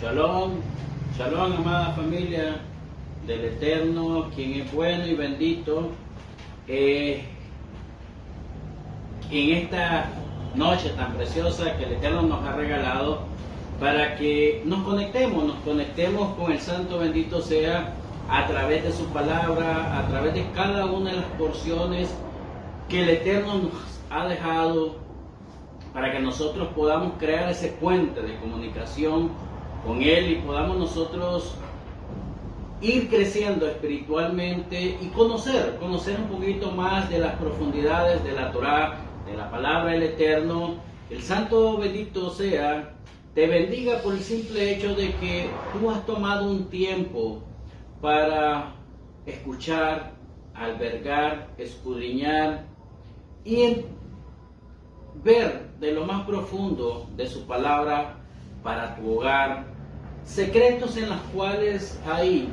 Shalom, shalom, amada familia del Eterno, quien es bueno y bendito. En esta noche tan preciosa que el Eterno nos ha regalado, para que nos conectemos con el Santo bendito sea, a través de su palabra, a través de cada una de las porciones que el Eterno nos ha dejado, para que nosotros podamos crear ese puente de comunicación con Él y podamos nosotros ir creciendo espiritualmente y conocer un poquito más de las profundidades de la Torá, de la palabra del Eterno. El Santo bendito sea te bendiga por el simple hecho de que tú has tomado un tiempo para escuchar, albergar, escudriñar y ver de lo más profundo de su palabra para tu hogar, secretos en los cuales hay,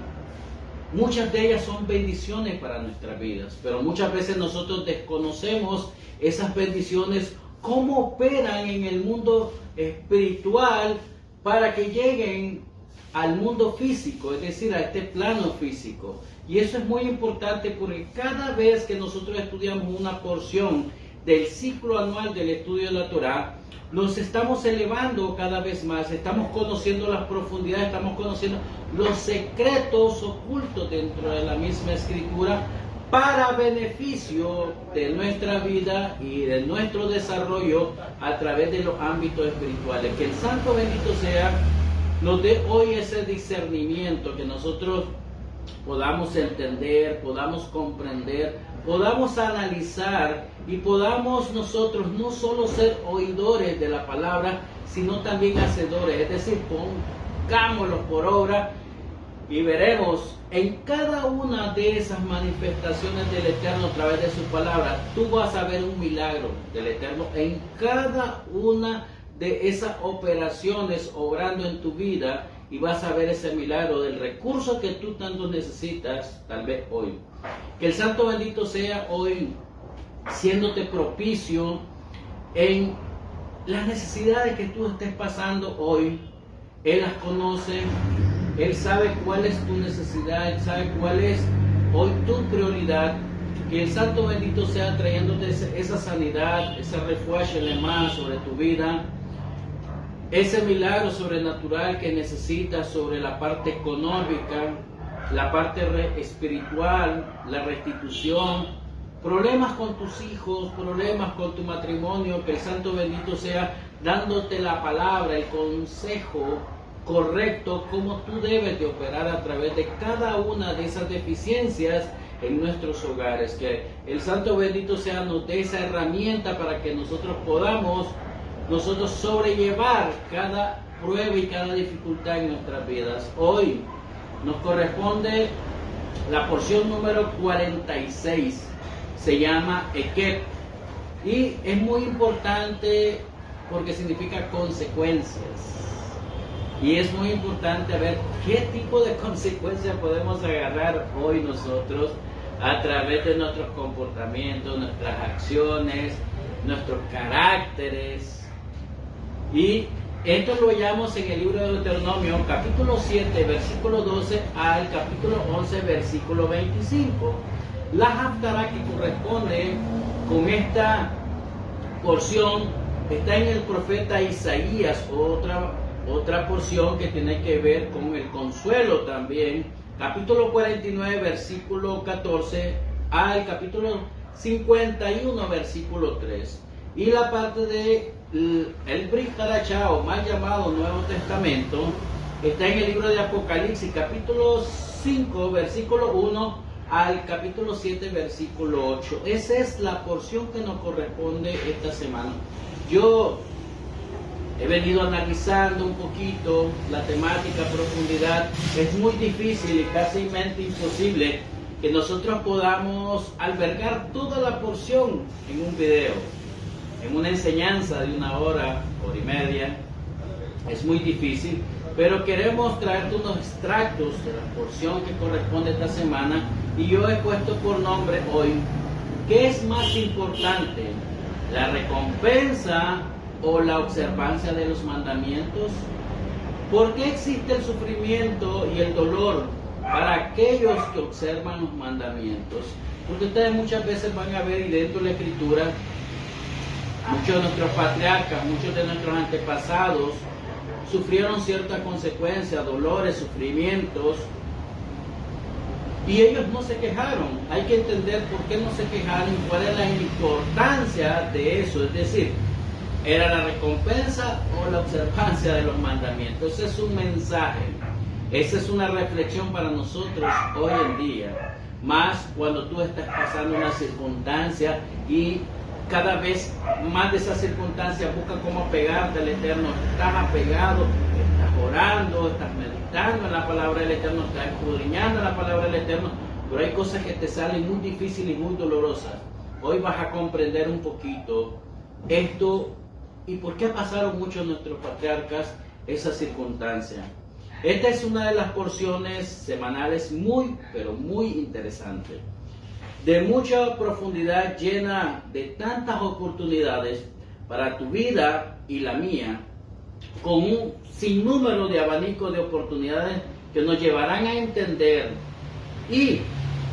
muchas de ellas son bendiciones para nuestras vidas, pero muchas veces nosotros desconocemos esas bendiciones, cómo operan en el mundo espiritual para que lleguen al mundo físico, es decir, a este plano físico. Y eso es muy importante porque cada vez que nosotros estudiamos una porción del ciclo anual del estudio de la Torá, nos estamos elevando cada vez más, estamos conociendo las profundidades, estamos conociendo los secretos ocultos dentro de la misma escritura para beneficio de nuestra vida y de nuestro desarrollo a través de los ámbitos espirituales. Que el Santo bendito sea nos dé hoy ese discernimiento, que nosotros podamos entender, podamos comprender, podamos analizar y podamos nosotros no solo ser oidores de la palabra, sino también hacedores, es decir, pongámoslo por obra y veremos en cada una de esas manifestaciones del Eterno a través de su palabra. Tú vas a ver un milagro del Eterno en cada una de esas operaciones obrando en tu vida, y vas a ver ese milagro del recurso que tú tanto necesitas, tal vez hoy. Que el Santo bendito sea hoy siéndote propicio en las necesidades que tú estés pasando hoy. Él las conoce, Él sabe cuál es tu necesidad, Él sabe cuál es hoy tu prioridad. Que el Santo bendito sea trayéndote esa sanidad, ese refuerzo más sobre tu vida, ese milagro sobrenatural que necesitas sobre la parte económica, la parte espiritual, la restitución, problemas con tus hijos, problemas con tu matrimonio. Que el Santo bendito sea dándote la palabra, el consejo correcto, cómo tú debes de operar a través de cada una de esas deficiencias en nuestros hogares. Que el Santo bendito sea nos dé esa herramienta para que nosotros podamos sobrellevar cada prueba y cada dificultad en nuestras vidas. Hoy nos corresponde la porción número 46, se llama Ekeb, y es muy importante porque significa consecuencias, y es muy importante ver qué tipo de consecuencias podemos agarrar hoy nosotros a través de nuestros comportamientos, nuestras acciones, nuestros caracteres. Y esto lo hallamos en el libro de Deuteronomio, capítulo 7, versículo 12 al capítulo 11, versículo 25. La Haftará que corresponde con esta porción está en el profeta Isaías, otra porción que tiene que ver con el consuelo también, capítulo 49, versículo 14 al capítulo 51, versículo 3. Y la parte de el Brit Hadashah, o mal llamado Nuevo Testamento, está en el libro de Apocalipsis, capítulo 5, versículo 1 al capítulo 7, versículo 8. Esa es la porción que nos corresponde esta semana. Yo he venido analizando un poquito la temática a profundidad. Es muy difícil y casi imposible que nosotros podamos albergar toda la porción en un video, en una enseñanza de 1 hora, hora y media. Es muy difícil, pero queremos traerte unos extractos de la porción que corresponde esta semana, y yo he puesto por nombre hoy: ¿qué es más importante, la recompensa o la observancia de los mandamientos? ¿Por qué existe el sufrimiento y el dolor para aquellos que observan los mandamientos? Porque ustedes muchas veces van a ver, y dentro de la Escritura, muchos de nuestros patriarcas, muchos de nuestros antepasados sufrieron ciertas consecuencias, dolores, sufrimientos, y ellos no se quejaron. Hay que entender por qué no se quejaron y cuál es la importancia de eso. Es decir, ¿era la recompensa o la observancia de los mandamientos? Ese es un mensaje, esa es una reflexión para nosotros hoy en día. Más cuando tú estás pasando una circunstancia y cada vez más de esa circunstancia busca cómo pegarte al Eterno. Estás apegado, estás orando, estás meditando en la palabra del Eterno, estás escudriñando la palabra del Eterno, pero hay cosas que te salen muy difíciles y muy dolorosas. Hoy vas a comprender un poquito esto y por qué pasaron muchos de nuestros patriarcas esa circunstancia. Esta es una de las porciones semanales muy, pero muy interesante, de mucha profundidad, llena de tantas oportunidades para tu vida y la mía, con un sinnúmero de abanicos de oportunidades que nos llevarán a entender y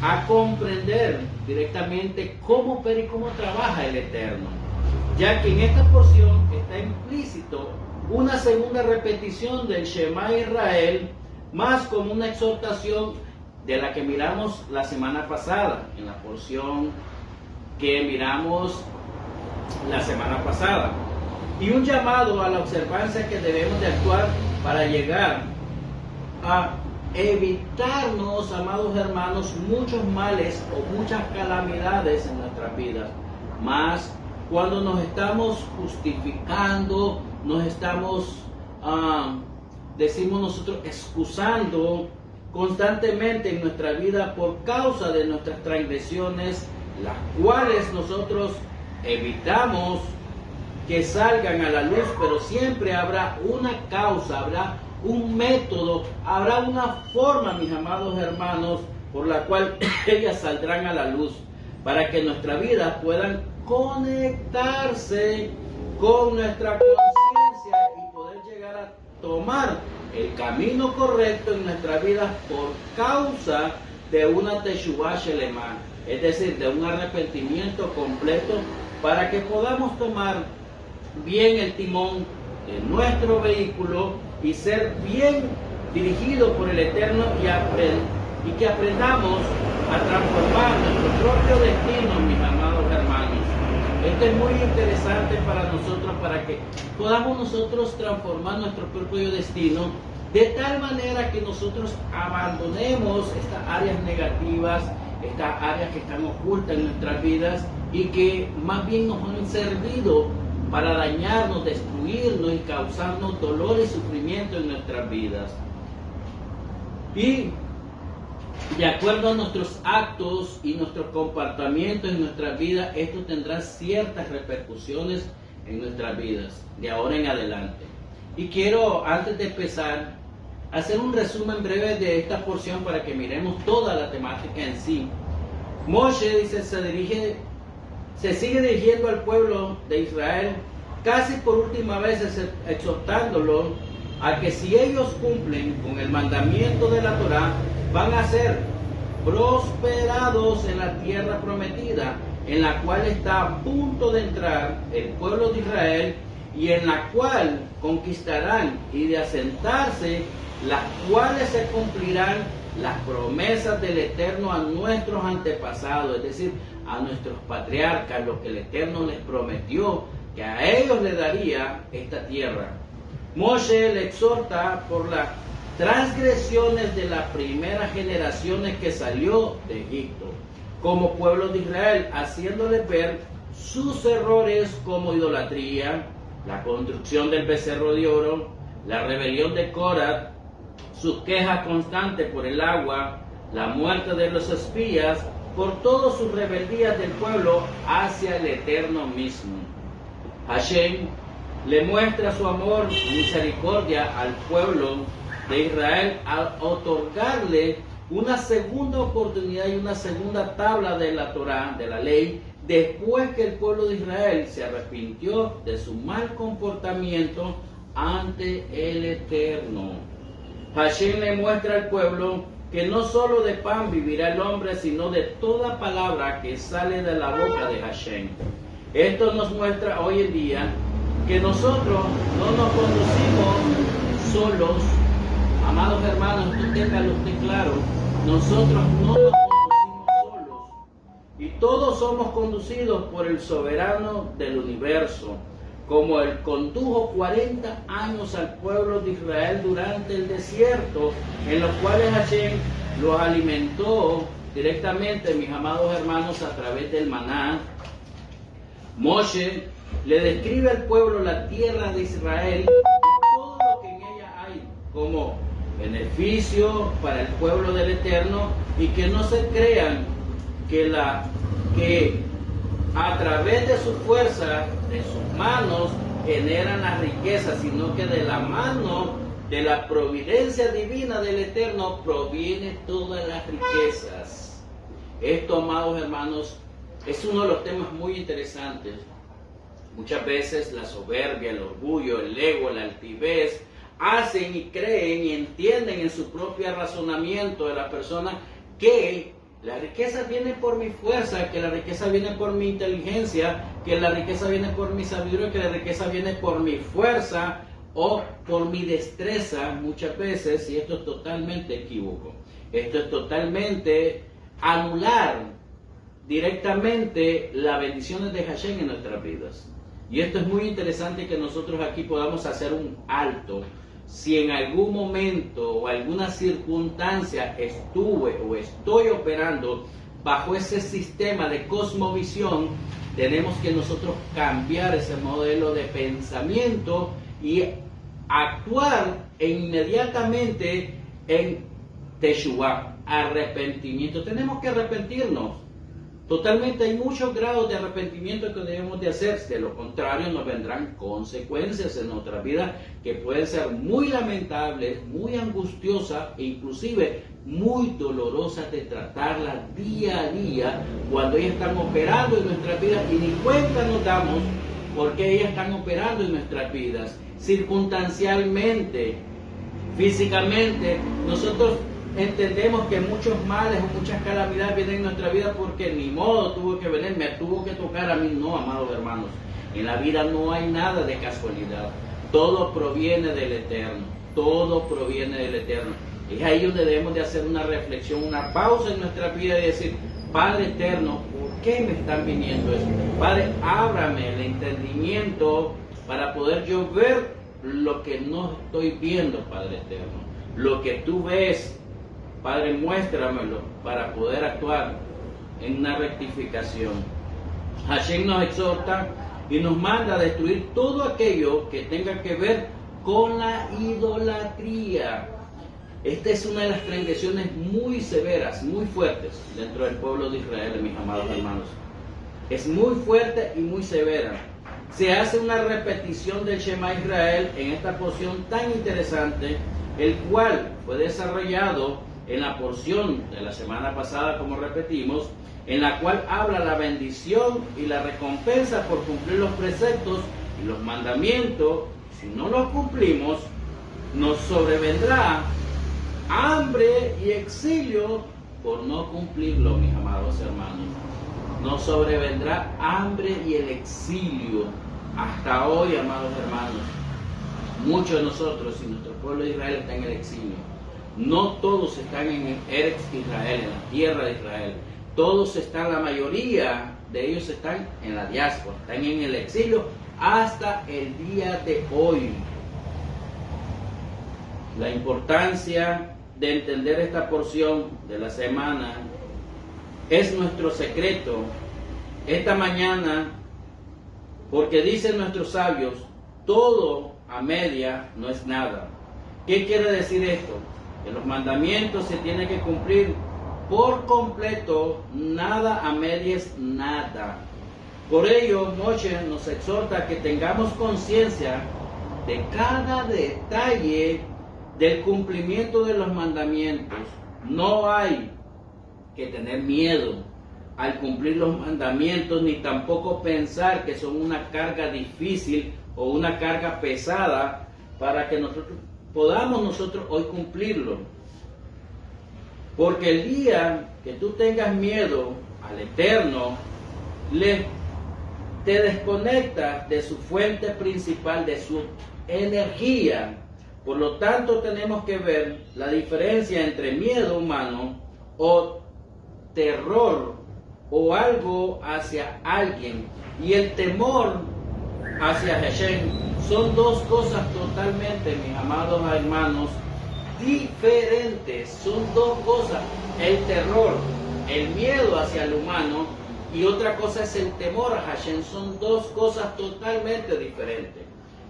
a comprender directamente cómo opera y cómo trabaja el Eterno, ya que en esta porción está implícito una segunda repetición del Shema Israel, más como una exhortación de la que miramos la semana pasada, en la porción que miramos la semana pasada, y un llamado a la observancia que debemos de actuar para llegar a evitarnos, amados hermanos, muchos males o muchas calamidades en nuestras vidas. Más cuando nos estamos justificando, nos estamos, decimos nosotros, excusando constantemente en nuestra vida por causa de nuestras transgresiones, las cuales nosotros evitamos que salgan a la luz, pero siempre habrá una causa, habrá un método, habrá una forma, mis amados hermanos, por la cual ellas saldrán a la luz, para que nuestra vida puedan conectarse con nuestra conciencia y poder llegar a tomar el camino correcto en nuestra vida por causa de una Teshuvah Shelema, es decir, de un arrepentimiento completo, para que podamos tomar bien el timón de nuestro vehículo y ser bien dirigidos por el Eterno y que aprendamos a transformar nuestro propio destino, mis amados hermanos. Esto es muy interesante para nosotros, para que podamos nosotros transformar nuestro propio destino de tal manera que nosotros abandonemos estas áreas negativas, estas áreas que están ocultas en nuestras vidas y que más bien nos han servido para dañarnos, destruirnos y causarnos dolor y sufrimiento en nuestras vidas. Y de acuerdo a nuestros actos y nuestros comportamientos en nuestra vida, esto tendrá ciertas repercusiones en nuestras vidas, de ahora en adelante. Y quiero, antes de empezar, hacer un resumen breve de esta porción para que miremos toda la temática en sí. Moshe, dice, se sigue dirigiendo al pueblo de Israel, casi por última vez exhortándolo a que si ellos cumplen con el mandamiento de la Torá, van a ser prosperados en la tierra prometida, en la cual está a punto de entrar el pueblo de Israel y en la cual conquistarán y de asentarse, las cuales se cumplirán las promesas del Eterno a nuestros antepasados, es decir, a nuestros patriarcas, lo que el Eterno les prometió, que a ellos les daría esta tierra. Moshe le exhorta por las transgresiones de las primeras generaciones que salió de Egipto, como pueblo de Israel, haciéndoles ver sus errores como idolatría, la construcción del becerro de oro, la rebelión de Corat, sus quejas constantes por el agua, la muerte de los espías, por todas sus rebeldías del pueblo hacia el Eterno mismo. Hashem le muestra su amor y misericordia al pueblo de Israel al otorgarle una segunda oportunidad y una segunda tabla de la Torá, de la ley, después que el pueblo de Israel se arrepintió de su mal comportamiento ante el Eterno. Hashem le muestra al pueblo que no solo de pan vivirá el hombre, sino de toda palabra que sale de la boca de Hashem. Esto nos muestra hoy en día que nosotros no nos conducimos solos. Amados hermanos, esto téngalo usted claro, nosotros no nos conducimos solos. Y todos somos conducidos por el soberano del universo, como Él condujo 40 años al pueblo de Israel durante el desierto, en los cuales Hashem los alimentó directamente, mis amados hermanos, a través del maná. Moshe le describe al pueblo la tierra de Israel y todo lo que en ella hay como beneficio para el pueblo del Eterno, y que no se crean que a través de su fuerza, de sus manos, generan la riqueza, sino que de la mano de la providencia divina del Eterno provienen todas las riquezas. Esto, amados hermanos, es uno de los temas muy interesantes. Muchas veces la soberbia, el orgullo, el ego, la altivez hacen y creen y entienden en su propio razonamiento de la persona que la riqueza viene por mi fuerza, que la riqueza viene por mi inteligencia, que la riqueza viene por mi sabiduría, que la riqueza viene por mi fuerza o por mi destreza muchas veces, y esto es totalmente equívoco. Esto es totalmente anular directamente las bendiciones de Hashem en nuestras vidas. Y esto es muy interesante que nosotros aquí podamos hacer un alto. Si en algún momento o alguna circunstancia estuve o estoy operando bajo ese sistema de cosmovisión, tenemos que nosotros cambiar ese modelo de pensamiento y actuar inmediatamente en Teshuvah, arrepentimiento. Tenemos que arrepentirnos. Totalmente, hay muchos grados de arrepentimiento que debemos de hacer. De lo contrario, nos vendrán consecuencias en nuestra vida que pueden ser muy lamentables, muy angustiosas e inclusive muy dolorosas de tratarlas día a día, cuando ellas están operando en nuestras vidas y ni cuenta nos damos porque ellas están operando en nuestras vidas. Circunstancialmente, físicamente, nosotros entendemos que muchos males o muchas calamidades vienen en nuestra vida porque ni modo tuvo que venir, me tuvo que tocar a mí. No, amados hermanos, en la vida no hay nada de casualidad, todo proviene del Eterno, todo proviene del Eterno. Es ahí donde debemos de hacer una reflexión, una pausa en nuestra vida y decir: Padre Eterno, ¿por qué me están viniendo esto? Padre, ábrame el entendimiento para poder yo ver lo que no estoy viendo, Padre Eterno. Lo que tú ves, Padre, muéstramelo para poder actuar en una rectificación. Hashem nos exhorta y nos manda a destruir todo aquello que tenga que ver con la idolatría. Esta es una de las transgresiones muy severas, muy fuertes dentro del pueblo de Israel, mis amados hermanos. Es muy fuerte y muy severa. Se hace una repetición del Shema Israel en esta porción tan interesante, el cual fue desarrollado en la porción de la semana pasada, como repetimos, en la cual habla la bendición y la recompensa por cumplir los preceptos y los mandamientos. Si no los cumplimos, nos sobrevendrá hambre y exilio por no cumplirlo, mis amados hermanos. Nos sobrevendrá hambre y el exilio. Hasta hoy, amados hermanos, muchos de nosotros y nuestro pueblo de Israel está en el exilio. No todos están en Eretz Israel, en la tierra de Israel. Todos están, la mayoría de ellos están en la diáspora, están en el exilio hasta el día de hoy. La importancia de entender esta porción de la semana es nuestro secreto esta mañana, porque dicen nuestros sabios: todo a media no es nada. ¿Qué quiere decir esto? Que los mandamientos se tienen que cumplir por completo, nada a medias, nada. Por ello, Moshe nos exhorta a que tengamos conciencia de cada detalle del cumplimiento de los mandamientos. No hay que tener miedo al cumplir los mandamientos, ni tampoco pensar que son una carga difícil o una carga pesada para que podamos nosotros hoy cumplirlo. Porque el día que tú tengas miedo al Eterno, te desconectas de su fuente principal, de su energía. Por lo tanto, tenemos que ver la diferencia entre miedo humano o terror o algo hacia alguien y el temor hacia Hashem. Son dos cosas totalmente, mis amados hermanos, diferentes. Son dos cosas: el terror, el miedo hacia el humano, y otra cosa es el temor a Hashem. Son dos cosas totalmente diferentes.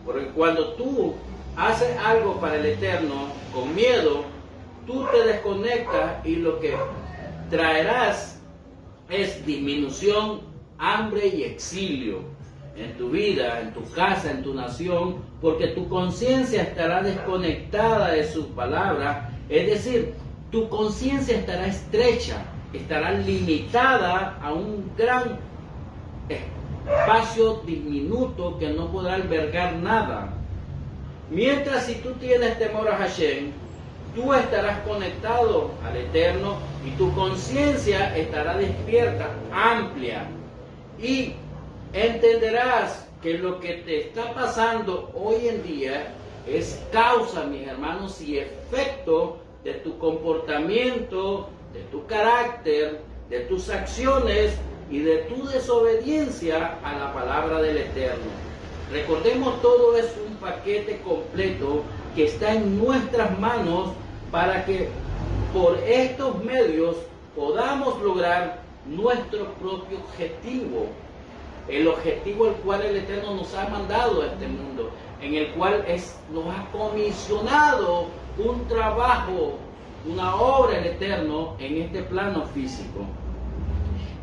Porque cuando tú haces algo para el Eterno con miedo, tú te desconectas y lo que traerás es disminución, hambre y exilio en tu vida, en tu casa, en tu nación, porque tu conciencia estará desconectada de sus palabras. Es decir, tu conciencia estará estrecha, estará limitada a un gran espacio diminuto que no podrá albergar nada. Mientras si tú tienes temor a Hashem, tú estarás conectado al Eterno y tu conciencia estará despierta, amplia, y entenderás que lo que te está pasando hoy en día es causa, mis hermanos, y efecto de tu comportamiento, de tu carácter, de tus acciones y de tu desobediencia a la palabra del Eterno. Recordemos, todo es un paquete completo que está en nuestras manos para que por estos medios podamos lograr nuestro propio objetivo. El objetivo al cual el Eterno nos ha mandado a este mundo, en el cual nos ha comisionado un trabajo, una obra el Eterno en este plano físico.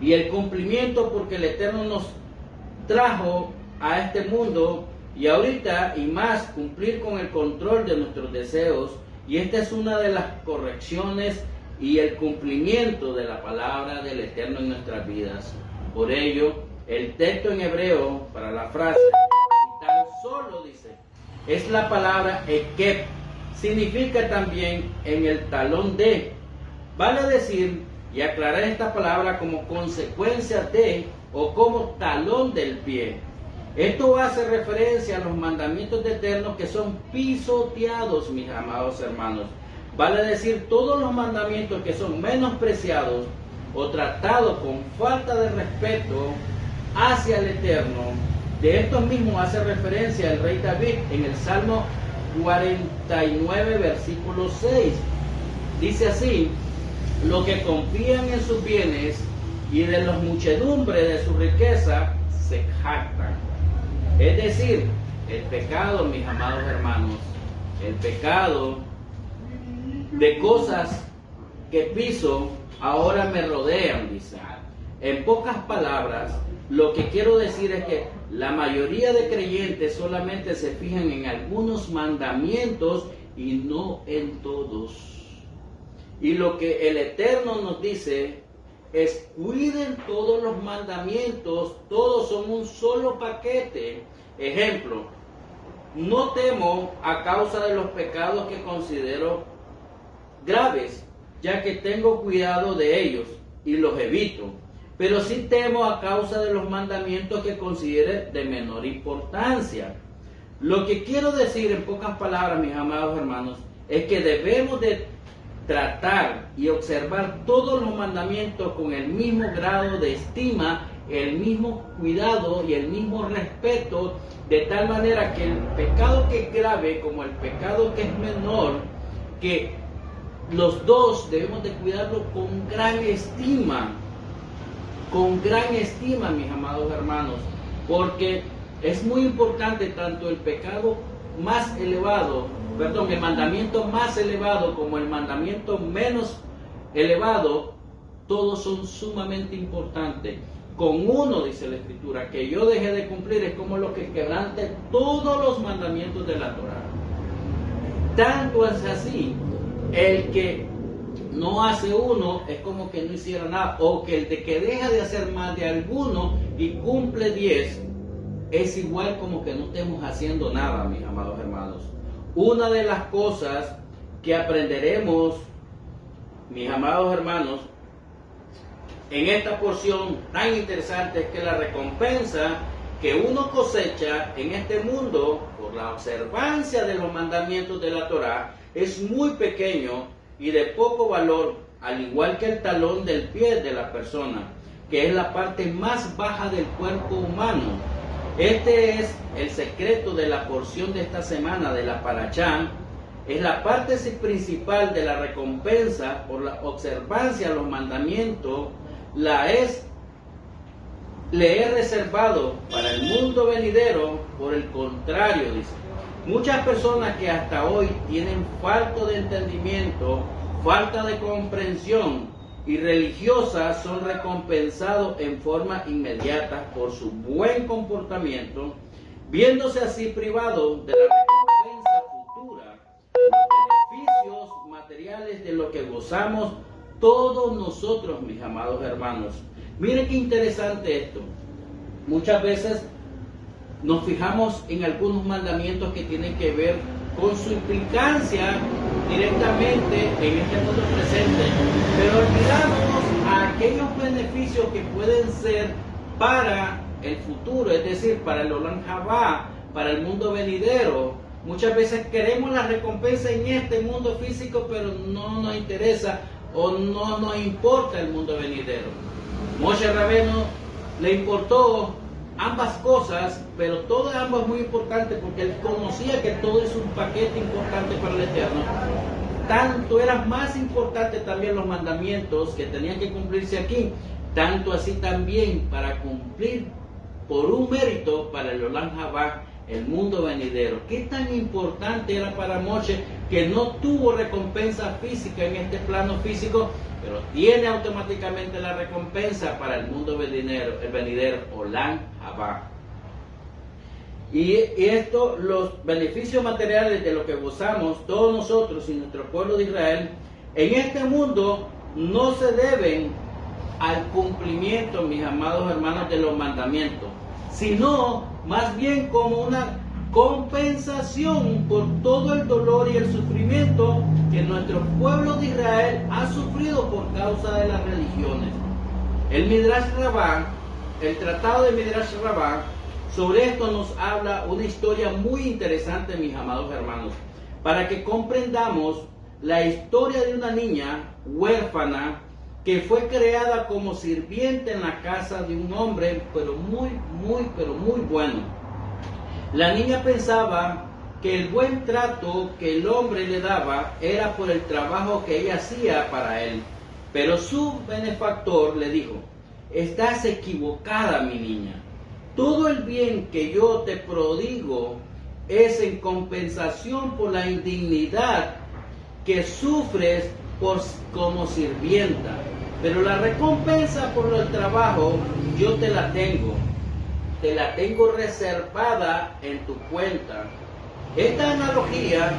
Y el cumplimiento, porque el Eterno nos trajo a este mundo, y ahorita y más cumplir con el control de nuestros deseos, y esta es una de las correcciones y el cumplimiento de la palabra del Eterno en nuestras vidas. Por ello, el texto en hebreo para la frase, tan solo dice, es la palabra ekeb, significa también en el talón de, vale decir y aclarar esta palabra como consecuencia de o como talón del pie. Esto hace referencia a los mandamientos de Eterno que son pisoteados, mis amados hermanos. Vale decir, todos los mandamientos que son menospreciados o tratados con falta de respeto hacia el Eterno. De estos mismos hace referencia el rey David en el Salmo 49, versículo 6. Dice así: los que confían en sus bienes y de las muchedumbres de su riqueza se jactan. Es decir, el pecado, mis amados hermanos, el pecado de cosas que piso ahora me rodean, dice. En pocas palabras, lo que quiero decir es que la mayoría de creyentes solamente se fijan en algunos mandamientos y no en todos. Y lo que el Eterno nos dice es: cuiden todos los mandamientos, todos son un solo paquete. Ejemplo, no temo a causa de los pecados que considero graves, ya que tengo cuidado de ellos y los evito. Pero sí temo a causa de los mandamientos que considere de menor importancia. Lo que quiero decir en pocas palabras, mis amados hermanos, es que debemos de tratar y observar todos los mandamientos con el mismo grado de estima, el mismo cuidado y el mismo respeto, de tal manera que el pecado que es grave como el pecado que es menor, que los dos debemos de cuidarlo con gran estima, mis amados hermanos, porque es muy importante tanto el pecado más elevado, el mandamiento más elevado como el mandamiento menos elevado, todos son sumamente importantes. Con uno, dice la Escritura, que yo deje de cumplir es como lo que quebrante todos los mandamientos de la Torá. Tanto es así, el que no hace uno es como que no hiciera nada, o que el de que deja de hacer más de alguno y cumple 10 es igual como que no estemos haciendo nada, mis amados hermanos. una de las cosas que aprenderemos, mis amados hermanos, en esta porción tan interesante es que la recompensa que uno cosecha en este mundo por la observancia de los mandamientos de la Torá es muy pequeño y de poco valor, al igual que el talón del pie de la persona, que es la parte más baja del cuerpo humano. Este es el secreto de la porción de esta semana de la Parashá. Es la parte principal de la recompensa por la observancia de los mandamientos. Le he reservado para el mundo venidero. Por el contrario, dice, muchas personas que hasta hoy tienen falta de entendimiento, falta de comprensión y religiosas son recompensados en forma inmediata por su buen comportamiento, viéndose así privados de la recompensa futura, los beneficios materiales de lo que gozamos todos nosotros, mis amados hermanos. Miren qué interesante esto. Muchas veces nos fijamos en algunos mandamientos que tienen que ver con su implicancia directamente en este mundo presente, pero olvidamos a aquellos beneficios que pueden ser para el futuro, es decir, para el Olam Habá, para el mundo venidero. Muchas veces queremos la recompensa en este mundo físico, pero no nos interesa o no nos importa el mundo venidero. Moshe Rabbeinu le importó ambas cosas, pero todo ambas es muy importante porque él conocía que todo es un paquete importante para el Eterno. Tanto eran más importantes también los mandamientos que tenían que cumplirse aquí, tanto así también para cumplir por un mérito para el Olam Habá, el mundo venidero. ¿Qué tan importante era para Moshe que no tuvo recompensa física en este plano físico, pero tiene automáticamente la recompensa para el mundo venidero, el venidero Olam Habá? Y esto, los beneficios materiales de lo que gozamos todos nosotros y nuestro pueblo de Israel en este mundo no se deben al cumplimiento, mis amados hermanos, de los mandamientos, sino más bien como una compensación por todo el dolor y el sufrimiento que nuestro pueblo de Israel ha sufrido por causa de las religiones. El Midrash Rabbah, el tratado de Midrash Rabbah, sobre esto nos habla una historia muy interesante, mis amados hermanos, para que comprendamos la historia de una niña huérfana que fue creada como sirviente en la casa de un hombre, pero muy bueno. La niña pensaba que el buen trato que el hombre le daba era por el trabajo que ella hacía para él, pero su benefactor le dijo: estás equivocada, mi niña. Todo el bien que yo te prodigo es en compensación por la indignidad que sufres como sirvienta, pero la recompensa por el trabajo yo te la tengo reservada en tu cuenta. Esta analogía,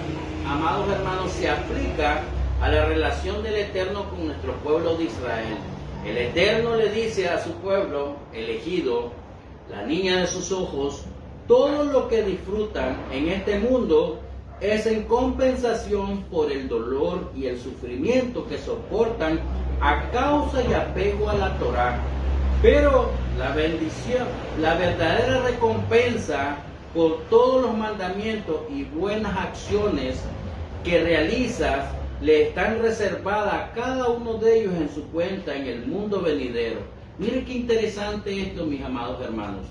amados hermanos, se aplica a la relación del Eterno con nuestro pueblo de Israel. El Eterno le dice a su pueblo elegido, la niña de sus ojos, todo lo que disfrutan en este mundo es en compensación por el dolor y el sufrimiento que soportan a causa y apego a la Torá. Pero la bendición, la verdadera recompensa por todos los mandamientos y buenas acciones que realizas le están reservadas a cada uno de ellos en su cuenta en el mundo venidero. Miren qué interesante esto, mis amados hermanos.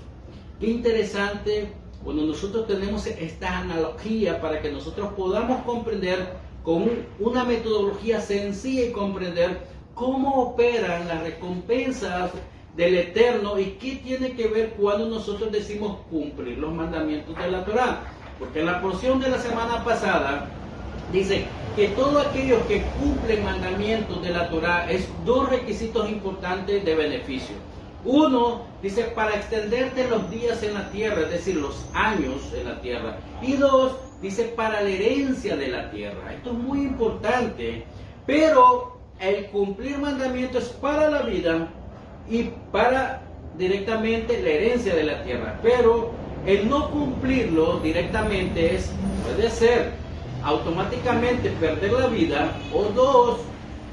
Qué interesante cuando nosotros tenemos esta analogía para que nosotros podamos comprender con una metodología sencilla y comprender cómo operan las recompensas del Eterno y qué tiene que ver cuando nosotros decimos cumplir los mandamientos de la Torá. Porque en la porción de la semana pasada dice que todos aquellos que cumplen mandamientos de la Torá es dos requisitos importantes de beneficio. Uno, dice, para extenderte los días en la tierra, es decir, los años en la tierra. Y dos, dice, para la herencia de la tierra. Esto es muy importante, pero el cumplir mandamientos es para la vida y para directamente la herencia de la tierra. Pero el no cumplirlo directamente puede ser automáticamente perder la vida, o dos,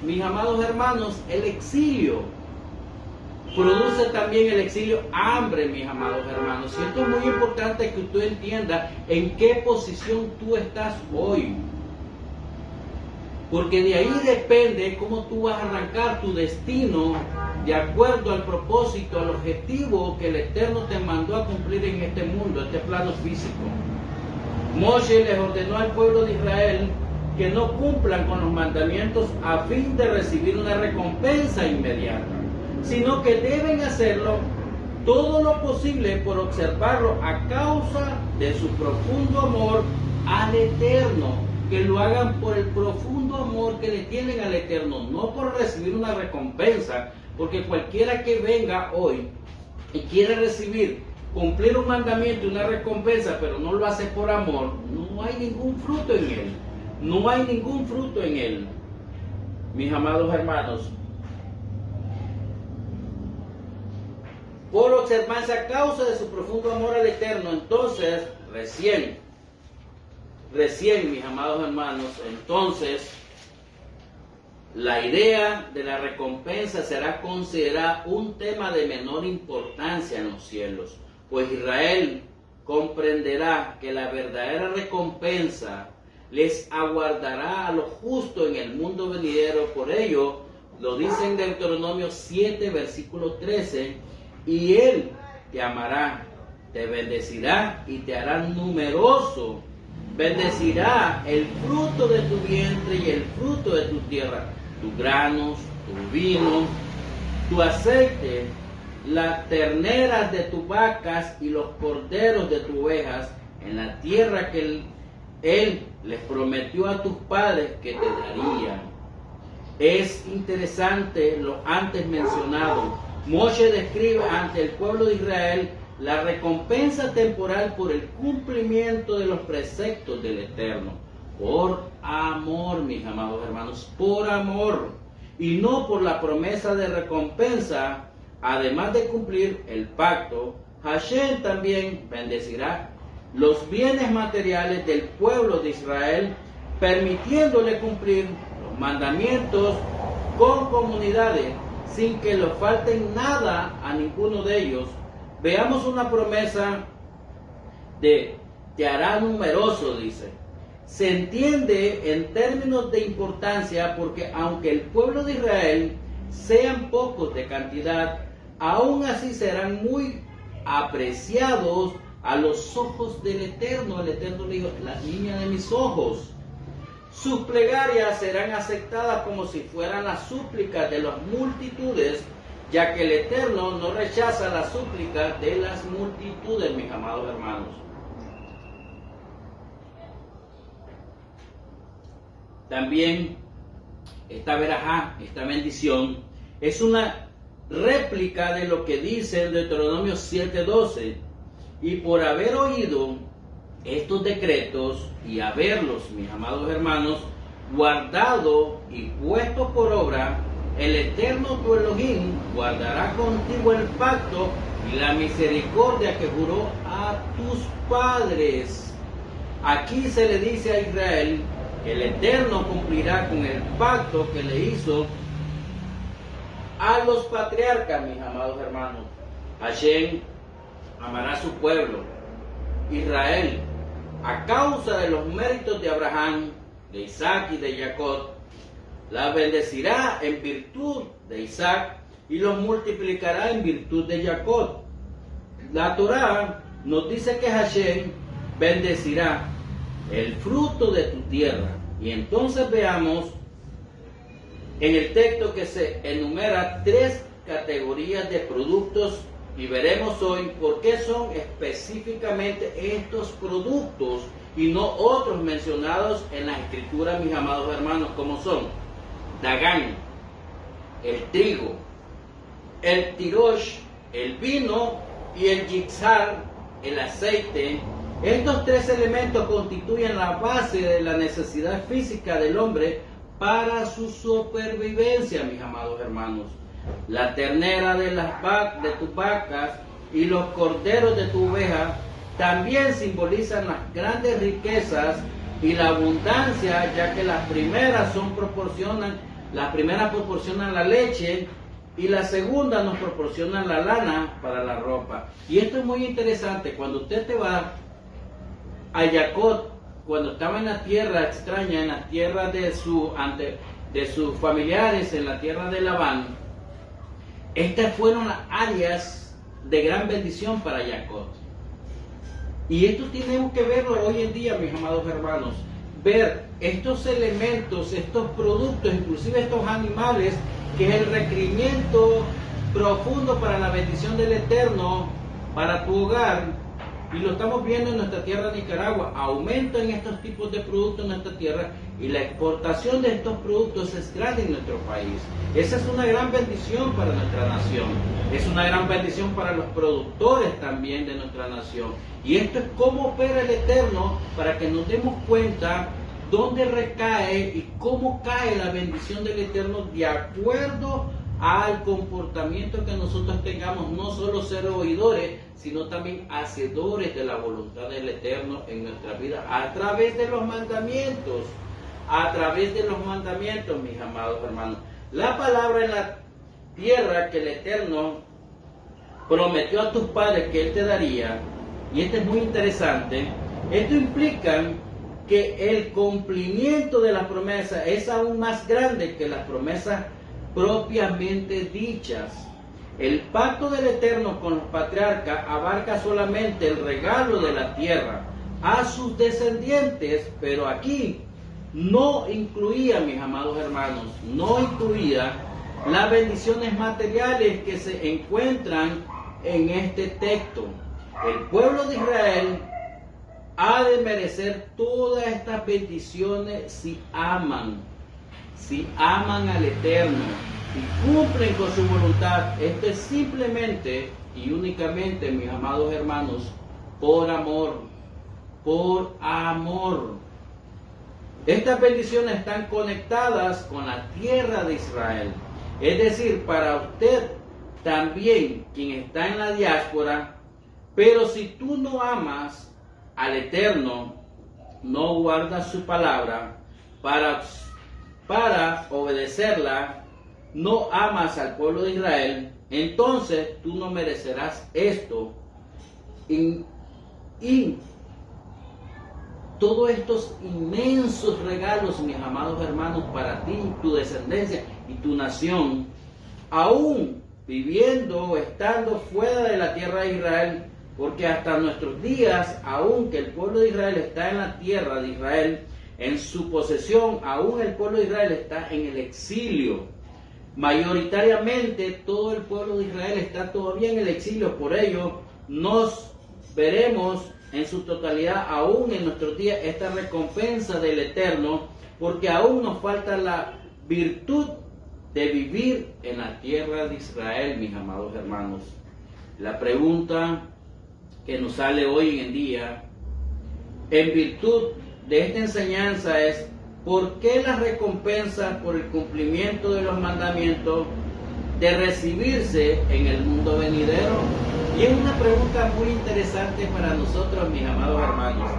mis amados hermanos, el exilio. Produce también el exilio hambre, mis amados hermanos. Y esto es muy importante que usted entienda en qué posición tú estás hoy. Porque de ahí depende cómo tú vas a arrancar tu destino de acuerdo al propósito, al objetivo que el Eterno te mandó a cumplir en este mundo, este plano físico. Moshe les ordenó al pueblo de Israel que no cumplan con los mandamientos a fin de recibir una recompensa inmediata, sino que deben hacerlo todo lo posible por observarlo a causa de su profundo amor al Eterno. Que lo hagan por el profundo amor que le tienen al Eterno, no por recibir una recompensa, porque cualquiera que venga hoy y quiere recibir, cumplir un mandamiento y una recompensa, pero no lo hace por amor, no hay ningún fruto en él, no hay ningún fruto en él. Mis amados hermanos, por observarse a causa de su profundo amor al Eterno, entonces Recién, mis amados hermanos, entonces la idea de la recompensa será considerada un tema de menor importancia en los cielos, pues Israel comprenderá que la verdadera recompensa les aguardará a los justos en el mundo venidero. Por ello, lo dice en Deuteronomio 7, versículo 13, y Él te amará, te bendecirá y te hará numeroso. Bendecirá el fruto de tu vientre y el fruto de tu tierra, tus granos, tu vino, tu aceite, las terneras de tus vacas y los corderos de tus ovejas, en la tierra que Él les prometió a tus padres que te daría. Es interesante lo antes mencionado. Moshe describe ante el pueblo de Israel la recompensa temporal por el cumplimiento de los preceptos del Eterno. Por amor, mis amados hermanos, por amor. Y no por la promesa de recompensa. Además de cumplir el pacto, Hashem también bendecirá los bienes materiales del pueblo de Israel, permitiéndole cumplir los mandamientos con comunidades, sin que le falten nada a ninguno de ellos. Veamos una promesa de te hará numeroso, dice. Se entiende en términos de importancia porque aunque el pueblo de Israel sean pocos de cantidad, aún así serán muy apreciados a los ojos del Eterno. El Eterno le dijo, la niña de mis ojos. Sus plegarias serán aceptadas como si fueran las súplicas de las multitudes, ya que el Eterno no rechaza las súplicas de las multitudes, mis amados hermanos. También esta verajá, esta bendición, es una réplica de lo que dice en Deuteronomio 7:12. Y por haber oído estos decretos y haberlos, mis amados hermanos, guardado y puesto por obra, el Eterno tu Elohim guardará contigo el pacto y la misericordia que juró a tus padres. Aquí se le dice a Israel que el Eterno cumplirá con el pacto que le hizo a los patriarcas, mis amados hermanos. Hashem amará a su pueblo, Israel, a causa de los méritos de Abraham, de Isaac y de Jacob. La bendecirá en virtud de Isaac y los multiplicará en virtud de Jacob. La Torá nos dice que Hashem bendecirá el fruto de tu tierra. Y entonces veamos en el texto que se enumera 3 categorías de productos y veremos hoy por qué son específicamente estos productos y no otros mencionados en la Escritura, mis amados hermanos, como son Dagán, el trigo, el tirosh, el vino y el yitzhar, el aceite. Estos 3 elementos constituyen la base de la necesidad física del hombre para su supervivencia, mis amados hermanos. La ternera de tus vacas y los corderos de tu oveja también simbolizan las grandes riquezas y la abundancia, ya que las primeras proporcionan la leche y las segundas nos proporcionan la lana para la ropa. Y esto es muy interesante. Cuando usted te va a Jacob, cuando estaba en la tierra extraña, en la tierra de sus familiares, en la tierra de Labán, estas fueron las áreas de gran bendición para Jacob. Y esto tenemos que verlo hoy en día, mis amados hermanos. Ver estos elementos, estos productos, inclusive estos animales, que es el requerimiento profundo para la bendición del Eterno, para tu hogar. Y lo estamos viendo en nuestra tierra de Nicaragua. Aumentan estos tipos de productos en nuestra tierra y la exportación de estos productos es grande en nuestro país. Esa es una gran bendición para nuestra nación. Es una gran bendición para los productores también de nuestra nación. Y esto es cómo opera el Eterno para que nos demos cuenta dónde recae y cómo cae la bendición del Eterno de acuerdo al comportamiento que nosotros tengamos, no solo ser oidores, sino también hacedores de la voluntad del Eterno en nuestra vida, a través de los mandamientos, mis amados hermanos. La palabra en la tierra que el Eterno prometió a tus padres que Él te daría, y esto es muy interesante, esto implica que el cumplimiento de la promesa es aún más grande que las promesas propiamente dichas. El pacto del Eterno con los patriarcas abarca solamente el regalo de la tierra a sus descendientes, pero aquí no incluía, mis amados hermanos, no incluía las bendiciones materiales que se encuentran en este texto. El pueblo de Israel ha de merecer todas estas bendiciones si aman al Eterno y cumplen con su voluntad. Esto es simplemente y únicamente, mis amados hermanos, por amor. Estas bendiciones están conectadas con la tierra de Israel. Es decir, para usted también, quien está en la diáspora, pero si tú no amas al Eterno, no guardas su palabra para obedecerla, no amas al pueblo de Israel, entonces tú no merecerás esto. Y todos estos inmensos regalos, mis amados hermanos, para ti, tu descendencia y tu nación, aún viviendo o estando fuera de la tierra de Israel, porque hasta nuestros días, aunque el pueblo de Israel está en la tierra de Israel, en su posesión, aún el pueblo de Israel está en el exilio. Mayoritariamente todo el pueblo de Israel está todavía en el exilio, por ello nos veremos en su totalidad aún en nuestros días esta recompensa del Eterno, porque aún nos falta la virtud de vivir en la tierra de Israel, mis amados hermanos. La pregunta que nos sale hoy en día, en virtud de esta enseñanza, es: ¿por qué las recompensas por el cumplimiento de los mandamientos de recibirse en el mundo venidero? Y es una pregunta muy interesante para nosotros, mis amados hermanos.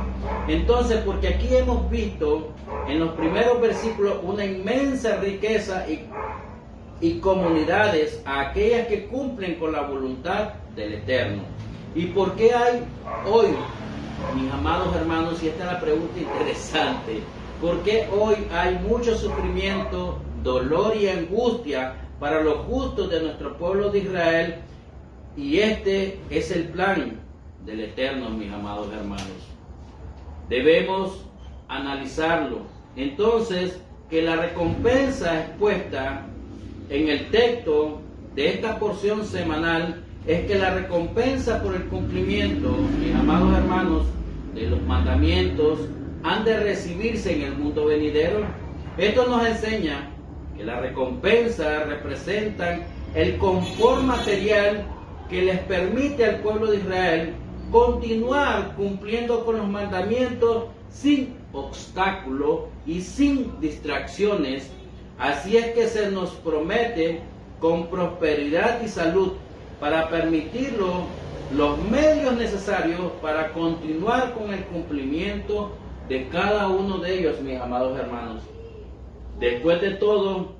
Entonces, porque aquí hemos visto en los primeros versículos una inmensa riqueza y comunidades a aquellas que cumplen con la voluntad del Eterno. ¿Y por qué hay hoy, mis amados hermanos, y esta es la pregunta interesante, por qué hoy hay mucho sufrimiento, dolor y angustia para los justos de nuestro pueblo de Israel? Y este es el plan del Eterno, mis amados hermanos. Debemos analizarlo. Entonces, que la recompensa expuesta en el texto de esta porción semanal es que la recompensa por el cumplimiento, mis amados hermanos, de los mandamientos han de recibirse en el mundo venidero. Esto nos enseña que la recompensa representan el confort material que les permite al pueblo de Israel continuar cumpliendo con los mandamientos sin obstáculo y sin distracciones. Así es que se nos promete con prosperidad y salud para permitirlo los medios necesarios para continuar con el cumplimiento de cada uno de ellos, mis amados hermanos. Después de todo,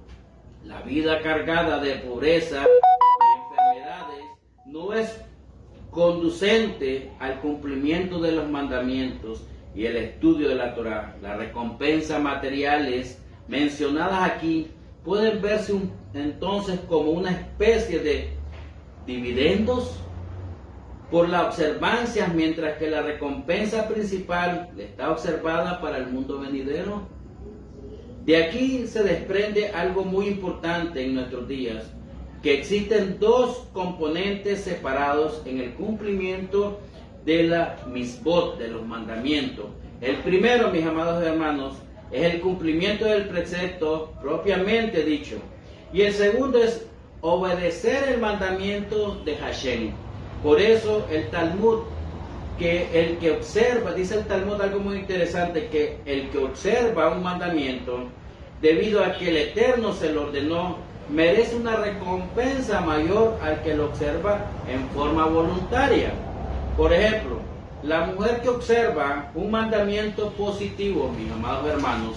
la vida cargada de pobreza y enfermedades no es conducente al cumplimiento de los mandamientos y el estudio de la Torá. Las recompensas materiales mencionadas aquí pueden verse entonces como una especie de dividendos por la observancia, mientras que la recompensa principal está observada para el mundo venidero. De aquí se desprende algo muy importante en nuestros días, que existen dos componentes separados en el cumplimiento de la misbot, de los mandamientos. El primero, mis amados hermanos, es el cumplimiento del precepto propiamente dicho, y el segundo es obedecer el mandamiento de Hashem. Por eso el Talmud, que el que observa, dice el Talmud algo muy interesante, que el que observa un mandamiento, debido a que el Eterno se lo ordenó, merece una recompensa mayor al que lo observa en forma voluntaria. Por ejemplo, la mujer que observa un mandamiento positivo, mis amados hermanos,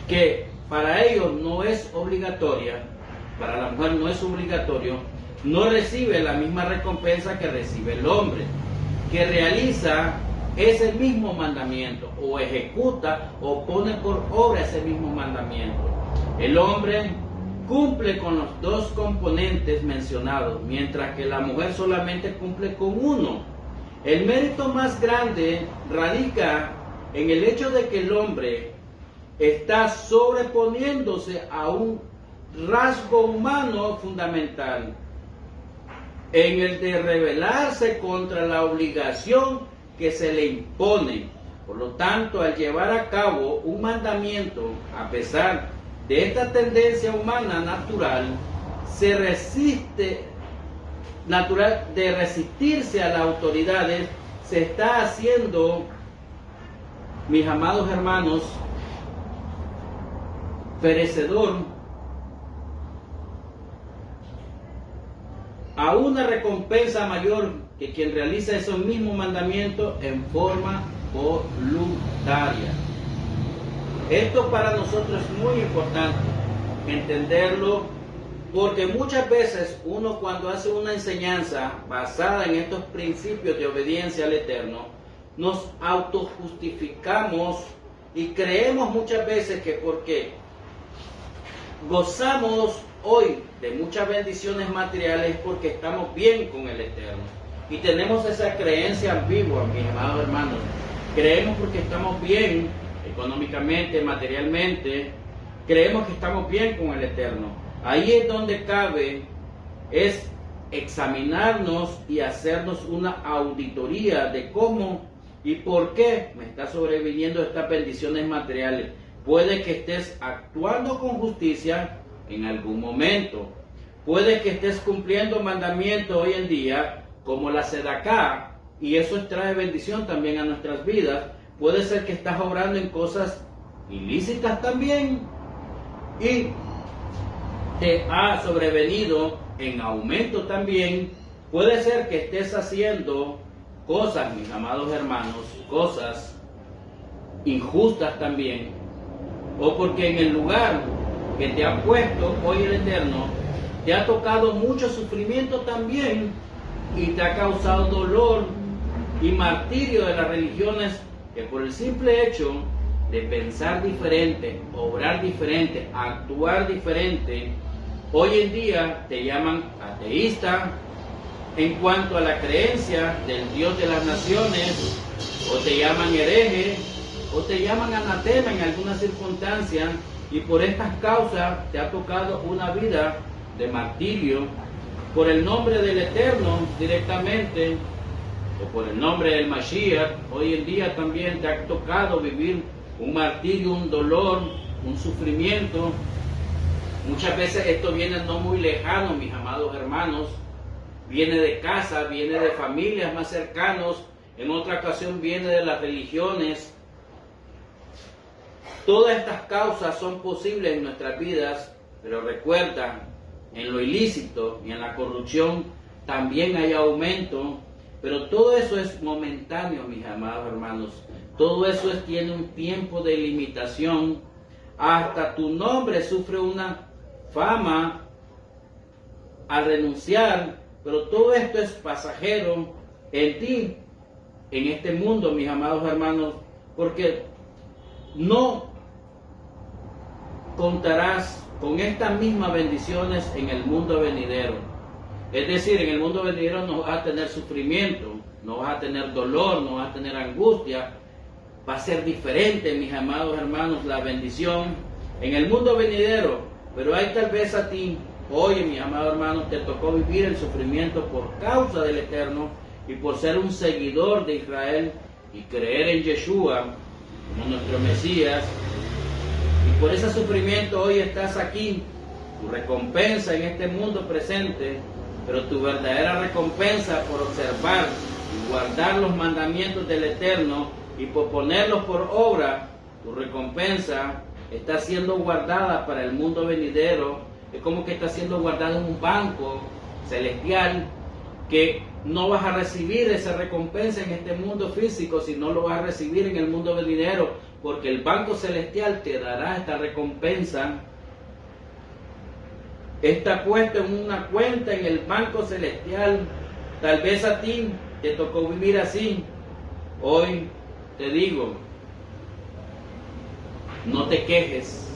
que para ellos no es obligatoria, para la mujer no es obligatorio, no recibe la misma recompensa que recibe el hombre, que realiza ese mismo mandamiento, o ejecuta o pone por obra ese mismo mandamiento. El hombre cumple con los dos componentes mencionados, mientras que la mujer solamente cumple con uno. El mérito más grande radica en el hecho de que el hombre está sobreponiéndose a un rasgo humano fundamental, en el de rebelarse contra la obligación que se le impone. Por lo tanto, al llevar a cabo un mandamiento, a pesar de esta tendencia humana natural, se resiste, natural de resistirse a las autoridades, se está haciendo, mis amados hermanos, perecedor a una recompensa mayor que quien realiza esos mismos mandamientos en forma voluntaria. Esto para nosotros es muy importante entenderlo, porque muchas veces uno, cuando hace una enseñanza basada en estos principios de obediencia al Eterno, nos autojustificamos y creemos muchas veces que porque gozamos hoy de muchas bendiciones materiales porque estamos bien con el Eterno. Y tenemos esa creencia ambigua, mis amados hermanos. Creemos porque estamos bien económicamente, materialmente, creemos que estamos bien con el Eterno. Ahí es donde cabe, es examinarnos y hacernos una auditoría de cómo y por qué me está sobreviniendo estas bendiciones materiales. Puede que estés actuando con justicia en algún momento. Puede que estés cumpliendo mandamientos hoy en día, como la sedaká, y eso trae bendición también a nuestras vidas. Puede ser que estás obrando en cosas ilícitas también, y te ha sobrevenido en aumento también. Puede ser que estés haciendo cosas, mis amados hermanos, cosas injustas también, o porque en el lugar que te ha puesto hoy el Eterno, te ha tocado mucho sufrimiento también, y te ha causado dolor y martirio de las religiones, que por el simple hecho de pensar diferente, obrar diferente, actuar diferente, hoy en día te llaman ateísta en cuanto a la creencia del Dios de las naciones, o te llaman hereje, o te llaman anatema en alguna circunstancia, y por estas causas te ha tocado una vida de martirio por el nombre del Eterno directamente, o por el nombre del Mashiach. Hoy en día también te ha tocado vivir un martirio, un dolor, un sufrimiento. Muchas veces esto viene no muy lejano, mis amados hermanos, viene de casa, viene de familias más cercanos, en otra ocasión viene de las religiones. Todas estas causas son posibles en nuestras vidas, pero recuerda en lo ilícito y en la corrupción también hay aumento, pero todo eso es momentáneo, mis amados hermanos. Todo eso tiene un tiempo de limitación. Hasta tu nombre sufre una fama al renunciar, pero todo esto es pasajero en ti, en este mundo, mis amados hermanos, porque no contarás con estas mismas bendiciones en el mundo venidero. Es decir, en el mundo venidero no vas a tener sufrimiento, no vas a tener dolor, no vas a tener angustia. Va a ser diferente, mis amados hermanos, la bendición en el mundo venidero. Pero hay tal vez a ti, hoy, mis amados hermanos, te tocó vivir el sufrimiento por causa del Eterno y por ser un seguidor de Israel y creer en Yeshua como nuestro Mesías. Y por ese sufrimiento hoy estás aquí. Tu recompensa en este mundo presente, pero tu verdadera recompensa por observar y guardar los mandamientos del Eterno y por ponerlos por obra, tu recompensa está siendo guardada para el mundo venidero. Es como que está siendo guardada en un banco celestial, que no vas a recibir esa recompensa en este mundo físico, sino lo vas a recibir en el mundo venidero, porque el banco celestial te dará esta recompensa. Está puesto en una cuenta en el banco celestial. Tal vez a ti te tocó vivir así. Hoy te digo, no te quejes.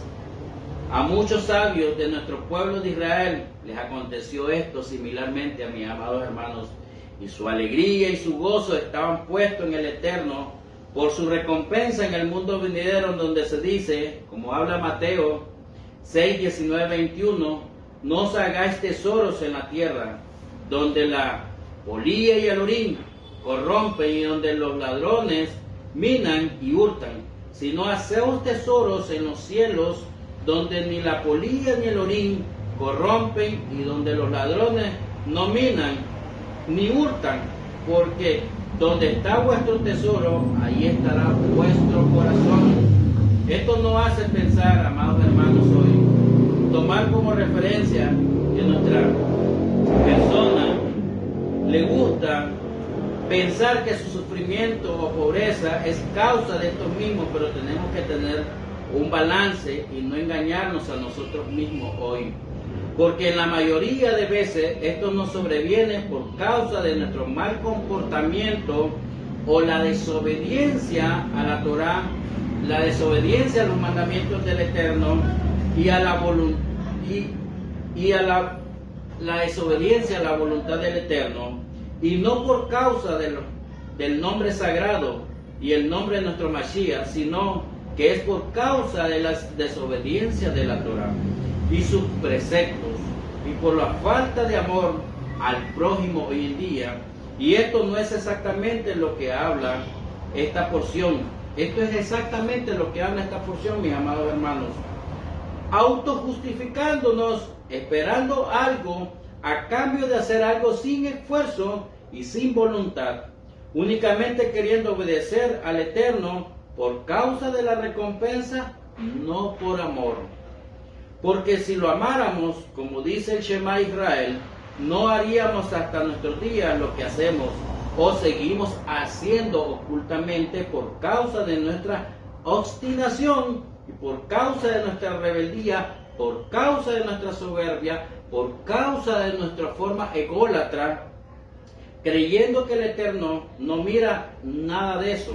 A muchos sabios de nuestro pueblo de Israel les aconteció esto similarmente, a mis amados hermanos, y su alegría y su gozo estaban puestos en el Eterno por su recompensa en el mundo venidero, donde se dice, como habla Mateo 6, 19, 21, no os hagáis tesoros en la tierra, donde la polilla y el orín corrompen y donde los ladrones minan y hurtan, sino haceos tesoros en los cielos, donde ni la polilla ni el orín corrompen y donde los ladrones no minan ni hurtan, porque donde está vuestro tesoro, ahí estará vuestro corazón. Esto nos hace pensar, amados hermanos, hoy, tomar como referencia que nuestra persona le gusta pensar que su sufrimiento o pobreza es causa de estos mismos, pero tenemos que tener un balance y no engañarnos a nosotros mismos hoy. Porque en la mayoría de veces esto nos sobreviene por causa de nuestro mal comportamiento o la desobediencia a la Torá, la desobediencia a los mandamientos del Eterno y a la la desobediencia a la voluntad del Eterno, y no por causa del nombre sagrado y el nombre de nuestro Mashiach, sino que es por causa de la desobediencia de la Torá y sus preceptos, y por la falta de amor al prójimo hoy en día. Y esto no es exactamente lo que habla esta porción. Esto es exactamente lo que habla esta porción, mis amados hermanos. Autojustificándonos, esperando algo a cambio de hacer algo sin esfuerzo y sin voluntad, únicamente queriendo obedecer al Eterno por causa de la recompensa, no por amor. Porque si lo amáramos, como dice el Shema Israel, no haríamos hasta nuestros días lo que hacemos o seguimos haciendo ocultamente por causa de nuestra obstinación y por causa de nuestra rebeldía, por causa de nuestra soberbia, por causa de nuestra forma ególatra, creyendo que el Eterno no mira nada de eso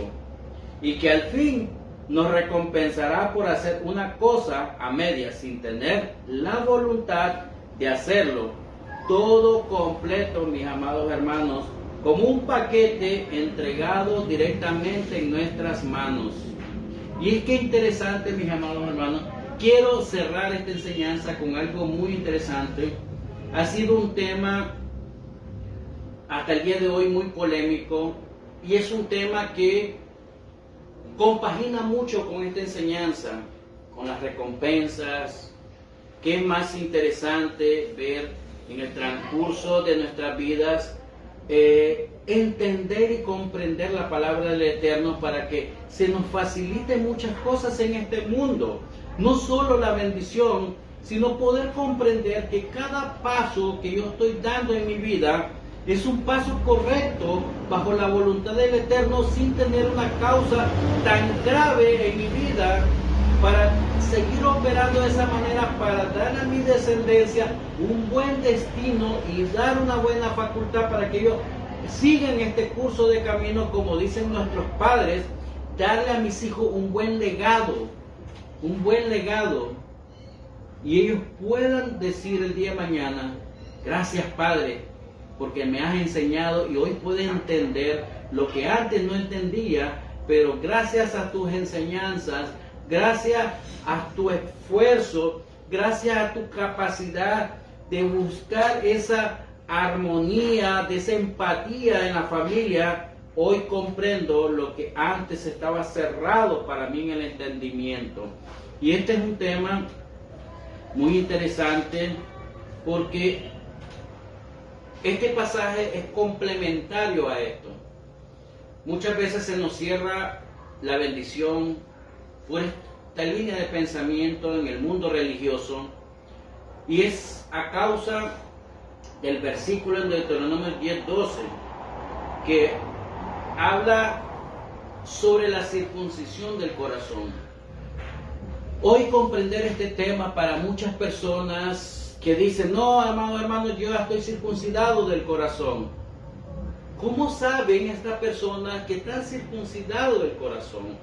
y que al fin nos recompensará por hacer una cosa a medias sin tener la voluntad de hacerlo todo completo, mis amados hermanos, como un paquete entregado directamente en nuestras manos. Y es que interesante, mis amados hermanos, quiero cerrar esta enseñanza con algo muy interesante. Ha sido un tema hasta el día de hoy muy polémico, y es un tema que compagina mucho con esta enseñanza, con las recompensas. ¿Qué es más interesante ver en el transcurso de nuestras vidas? Entender y comprender la palabra del Eterno para que se nos faciliten muchas cosas en este mundo. No solo la bendición sino poder comprender que cada paso que yo estoy dando en mi vida es un paso correcto bajo la voluntad del Eterno, sin tener una causa tan grave en mi vida, para seguir operando de esa manera, para dar a mi descendencia un buen destino y dar una buena facultad para que ellos sigan este curso de camino, como dicen nuestros padres, darle a mis hijos un buen legado, y ellos puedan decir el día de mañana: gracias, Padre, porque me has enseñado y hoy puedes entender lo que antes no entendía, pero gracias a tus enseñanzas, gracias a tu esfuerzo, gracias a tu capacidad de buscar esa armonía, de esa empatía en la familia, hoy comprendo lo que antes estaba cerrado para mí en el entendimiento. Y este es un tema muy interesante, porque este pasaje es complementario a esto. Muchas veces se nos cierra la bendición por esta línea de pensamiento en el mundo religioso, y es a causa del versículo en Deuteronomio 10:12 que habla sobre la circuncisión del corazón. Hoy comprender este tema para muchas personas que dicen: no, amado hermano, yo ya estoy circuncidado del corazón. ¿Cómo saben estas personas que están circuncidados del corazón?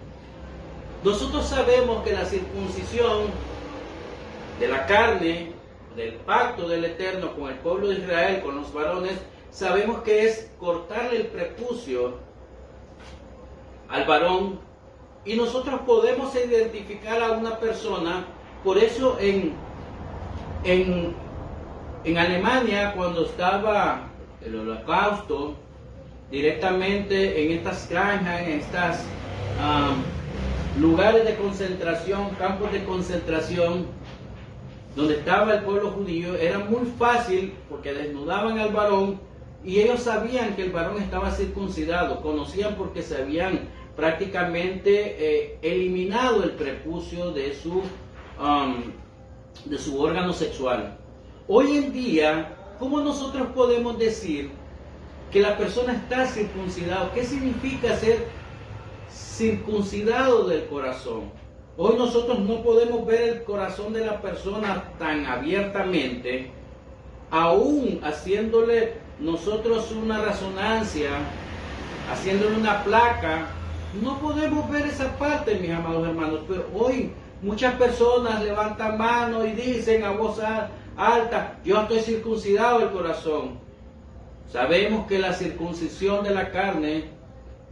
Nosotros sabemos que la circuncisión de la carne, del pacto del Eterno con el pueblo de Israel, con los varones, sabemos que es cortarle el prepucio al varón, y nosotros podemos identificar a una persona. Por eso en Alemania, cuando estaba el Holocausto, directamente en estas granjas, en estas lugares de concentración, campos de concentración, donde estaba el pueblo judío, era muy fácil porque desnudaban al varón y ellos sabían que el varón estaba circuncidado, conocían porque se habían prácticamente eliminado el prepucio de su órgano sexual. Hoy en día, ¿cómo nosotros podemos decir que la persona está circuncidada? ¿Qué significa ser circuncidado del corazón? Hoy nosotros no podemos ver el corazón de la persona tan abiertamente, aún haciéndole nosotros una resonancia, haciéndole una placa. No podemos ver esa parte, mis amados hermanos, pero hoy muchas personas levantan mano y dicen a voz alta: yo estoy circuncidado del corazón. Sabemos que la circuncisión de la carne,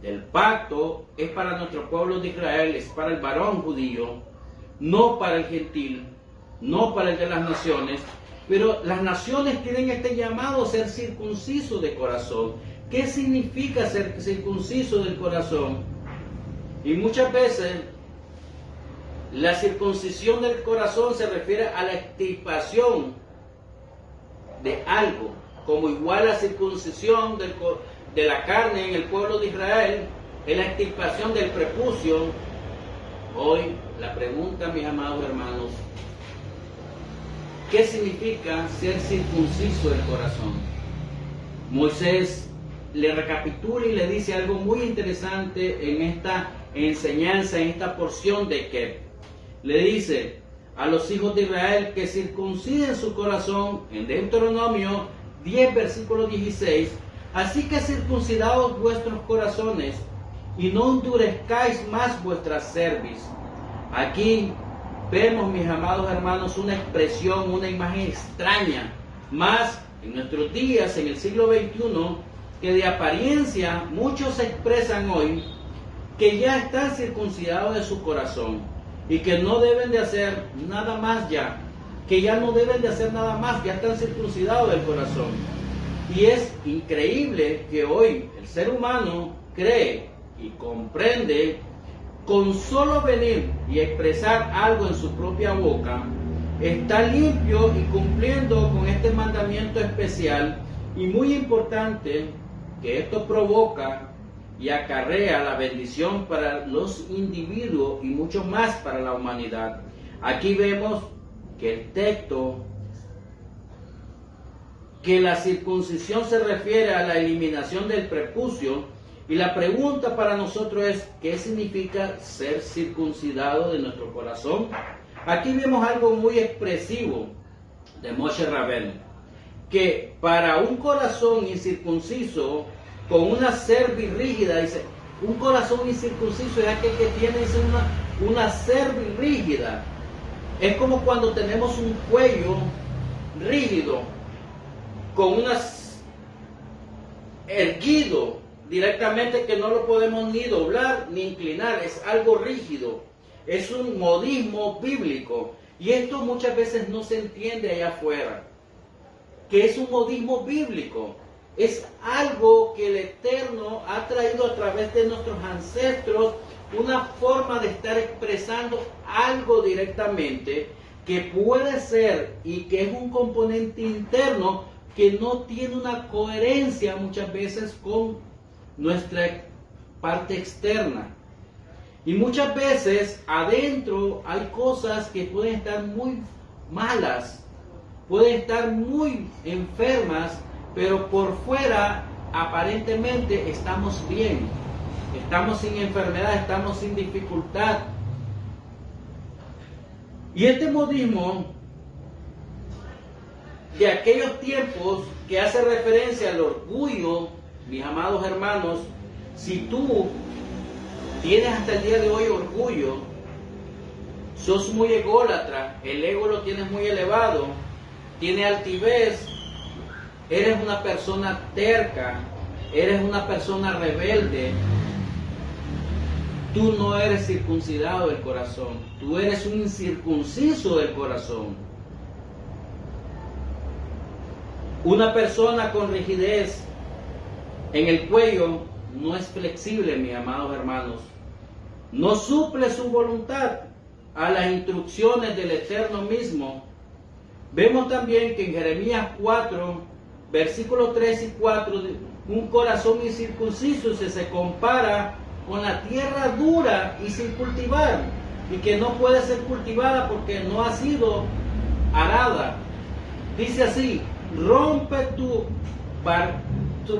del pacto, es para nuestro pueblo de Israel, es para el varón judío, no para el gentil, no para el de las naciones. Pero las naciones tienen este llamado a ser circuncisos de corazón. ¿Qué significa ser circunciso del corazón? Y muchas veces la circuncisión del corazón se refiere a la extirpación de algo, como igual la circuncisión de la carne en el pueblo de Israel es la extirpación del prepucio. Hoy la pregunta, mis amados hermanos, ¿qué significa ser circunciso del corazón? Moisés le recapitula y le dice algo muy interesante en esta enseñanza, en esta porción de que le dice a los hijos de Israel que circunciden su corazón, en Deuteronomio 10, versículo 16: así que circuncidaos vuestros corazones y no endurezcáis más vuestra cerviz. Aquí vemos, mis amados hermanos, una expresión, una imagen extraña, más en nuestros días, en el siglo XXI, que de apariencia muchos expresan hoy que ya están circuncidados de su corazón y que no deben de hacer nada más ya, que ya no deben de hacer nada más, ya están circuncidados del corazón. Y es increíble que hoy el ser humano cree y comprende, con solo venir y expresar algo en su propia boca, está limpio y cumpliendo con este mandamiento especial y muy importante, que esto provoca y acarrea la bendición para los individuos y mucho más para la humanidad. Aquí vemos que el texto, que la circuncisión se refiere a la eliminación del prepucio, y la pregunta para nosotros es, ¿qué significa ser circuncidado de nuestro corazón? Aquí vemos algo muy expresivo de Moshe Rabbeinu, que para un corazón incircunciso, con una cerviz rígida, dice, un corazón incircunciso es aquel que tiene una cerviz rígida. Es como cuando tenemos un cuello rígido, con unas erguido directamente, que no lo podemos ni doblar ni inclinar, es algo rígido, es un modismo bíblico, y esto muchas veces no se entiende allá afuera, que es un modismo bíblico, es algo que el Eterno ha traído a través de nuestros ancestros, una forma de estar expresando algo directamente, que puede ser y que es un componente interno que no tiene una coherencia muchas veces con nuestra parte externa. Y muchas veces adentro hay cosas que pueden estar muy malas, pueden estar muy enfermas, pero por fuera aparentemente estamos bien, estamos sin enfermedad, estamos sin dificultad. Y este modismo de aquellos tiempos que hace referencia al orgullo, mis amados hermanos, si tú tienes hasta el día de hoy orgullo, sos muy ególatra, el ego lo tienes muy elevado, tienes altivez, eres una persona terca, eres una persona rebelde, tú no eres circuncidado del corazón, tú eres un incircunciso del corazón. Una persona con rigidez en el cuello no es flexible, mis amados hermanos. No suple su voluntad a las instrucciones del Eterno mismo. Vemos también que en Jeremías 4, versículos 3 y 4, un corazón incircunciso se compara con la tierra dura y sin cultivar, y que no puede ser cultivada porque no ha sido arada. Dice así: rompe tu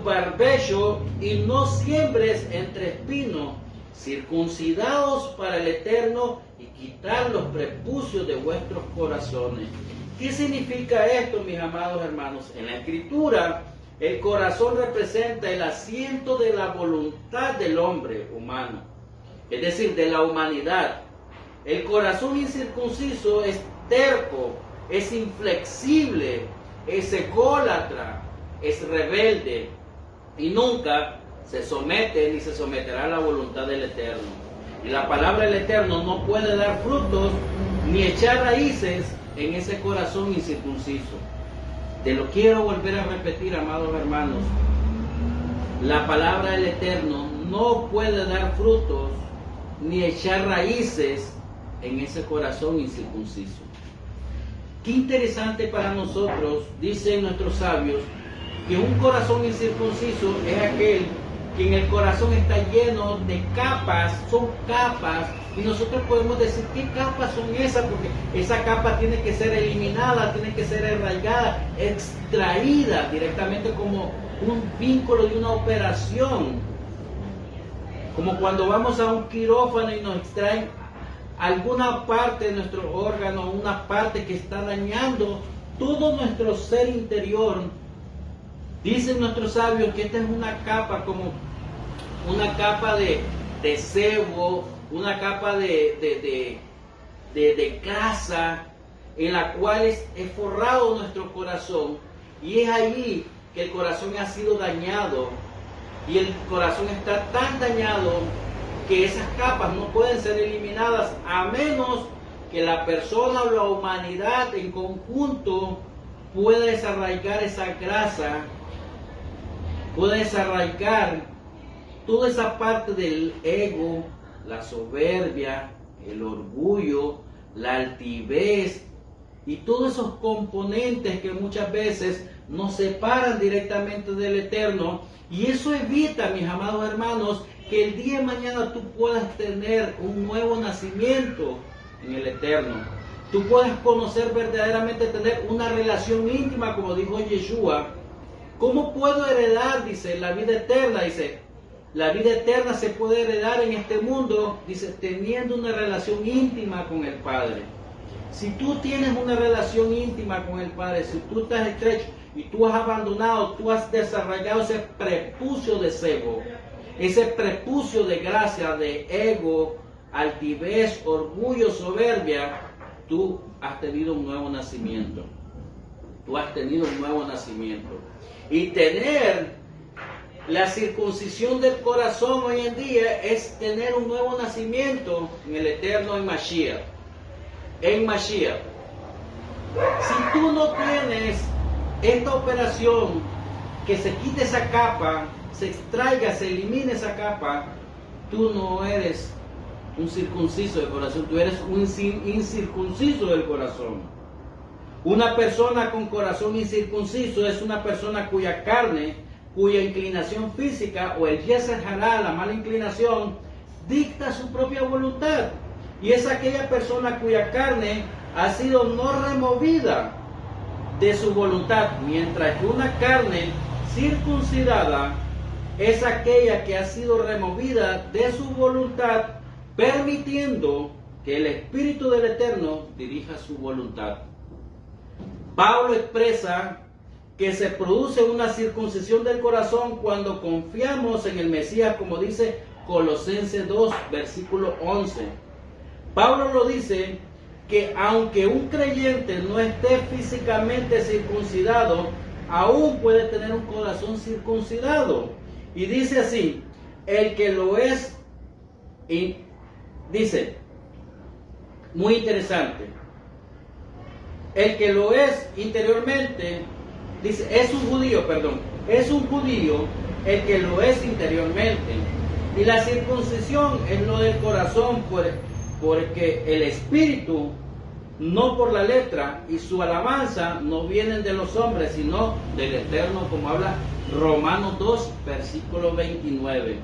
barbecho y no siembres entre espinos, circuncidados para el Eterno, y quitar los prepucios de vuestros corazones. ¿Qué significa esto, mis amados hermanos? En la Escritura, el corazón representa el asiento de la voluntad del hombre humano, es decir, de la humanidad. El corazón incircunciso es terco, es inflexible, es ególatra, es rebelde, y nunca se somete ni se someterá a la voluntad del Eterno. Y la palabra del Eterno no puede dar frutos ni echar raíces en ese corazón incircunciso. Te lo quiero volver a repetir, amados hermanos. La palabra del Eterno no puede dar frutos ni echar raíces en ese corazón incircunciso. Qué interesante para nosotros, dicen nuestros sabios, que un corazón incircunciso es aquel que en el corazón está lleno de capas, son capas, y nosotros podemos decir, ¿qué capas son esas? Porque esa capa tiene que ser eliminada, tiene que ser arraigada, extraída directamente, como un vínculo de una operación, como cuando vamos a un quirófano y nos extraen alguna parte de nuestro órgano, una parte que está dañando todo nuestro ser interior. Dicen nuestros sabios que esta es una capa, como una capa de sebo, una capa de grasa, en la cual es forrado nuestro corazón, y es allí que el corazón ha sido dañado, y el corazón está tan dañado que esas capas no pueden ser eliminadas a menos que la persona o la humanidad en conjunto pueda desarraigar esa grasa, puede desarraigar toda esa parte del ego, la soberbia, el orgullo, la altivez y todos esos componentes que muchas veces nos separan directamente del Eterno. Y eso evita, mis amados hermanos, que el día de mañana tú puedas tener un nuevo nacimiento en el Eterno. tú puedas conocer verdaderamente, tener una relación íntima, como dijo Yeshua. ¿Cómo puedo heredar? Dice, la vida eterna. Dice, la vida eterna se puede heredar en este mundo, dice, teniendo una relación íntima con el Padre. Si tú tienes una relación íntima con el Padre, si tú estás estrecho y tú has abandonado, tú has desarrollado ese prepucio de cebo, ese prepucio de gracia, de ego, altivez, orgullo, soberbia, tú has tenido un nuevo nacimiento. Tú has tenido un nuevo nacimiento. Y tener la circuncisión del corazón hoy en día es tener un nuevo nacimiento en el eterno, en Mashiach. En Mashiach. Si tú no tienes esta operación, que se quite esa capa, se extraiga, se elimine esa capa, tú no eres un circunciso del corazón, tú eres un incircunciso del corazón. Una persona con corazón incircunciso es una persona cuya carne, cuya inclinación física o el yeser hará, la mala inclinación, dicta su propia voluntad. Y es aquella persona cuya carne ha sido no removida de su voluntad, mientras que una carne circuncidada es aquella que ha sido removida de su voluntad, permitiendo que el Espíritu del Eterno dirija su voluntad. Pablo expresa que se produce una circuncisión del corazón cuando confiamos en el Mesías, como dice Colosenses 2, versículo 11. Pablo lo dice que aunque un creyente no esté físicamente circuncidado, aún puede tener un corazón circuncidado. Y dice así, el que lo es, y dice, muy interesante, el que lo es interiormente, dice, es un judío el que lo es interiormente. Y la circuncisión es lo del corazón, porque el espíritu, no por la letra, y su alabanza no vienen de los hombres, sino del Eterno, como habla Romanos 2, versículo 29.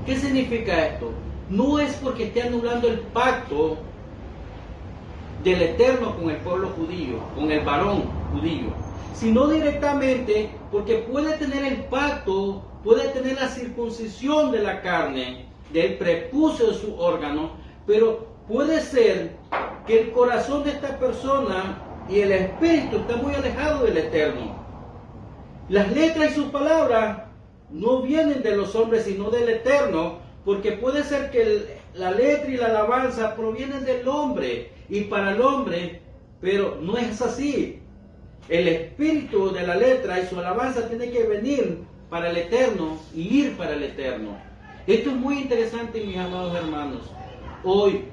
¿Qué significa esto? No es porque esté anulando el pacto del Eterno con el pueblo judío, con el varón judío, sino directamente porque puede tener el pacto, puede tener la circuncisión de la carne, del prepucio de su órgano, pero puede ser que el corazón de esta persona y el espíritu está muy alejado del Eterno. Las letras y sus palabras no vienen de los hombres, sino del Eterno, porque puede ser que la letra y la alabanza provienen del hombre y para el hombre, pero no es así. El espíritu de la letra y su alabanza tiene que venir para el Eterno y ir para el Eterno. Esto es muy interesante, mis amados hermanos. Hoy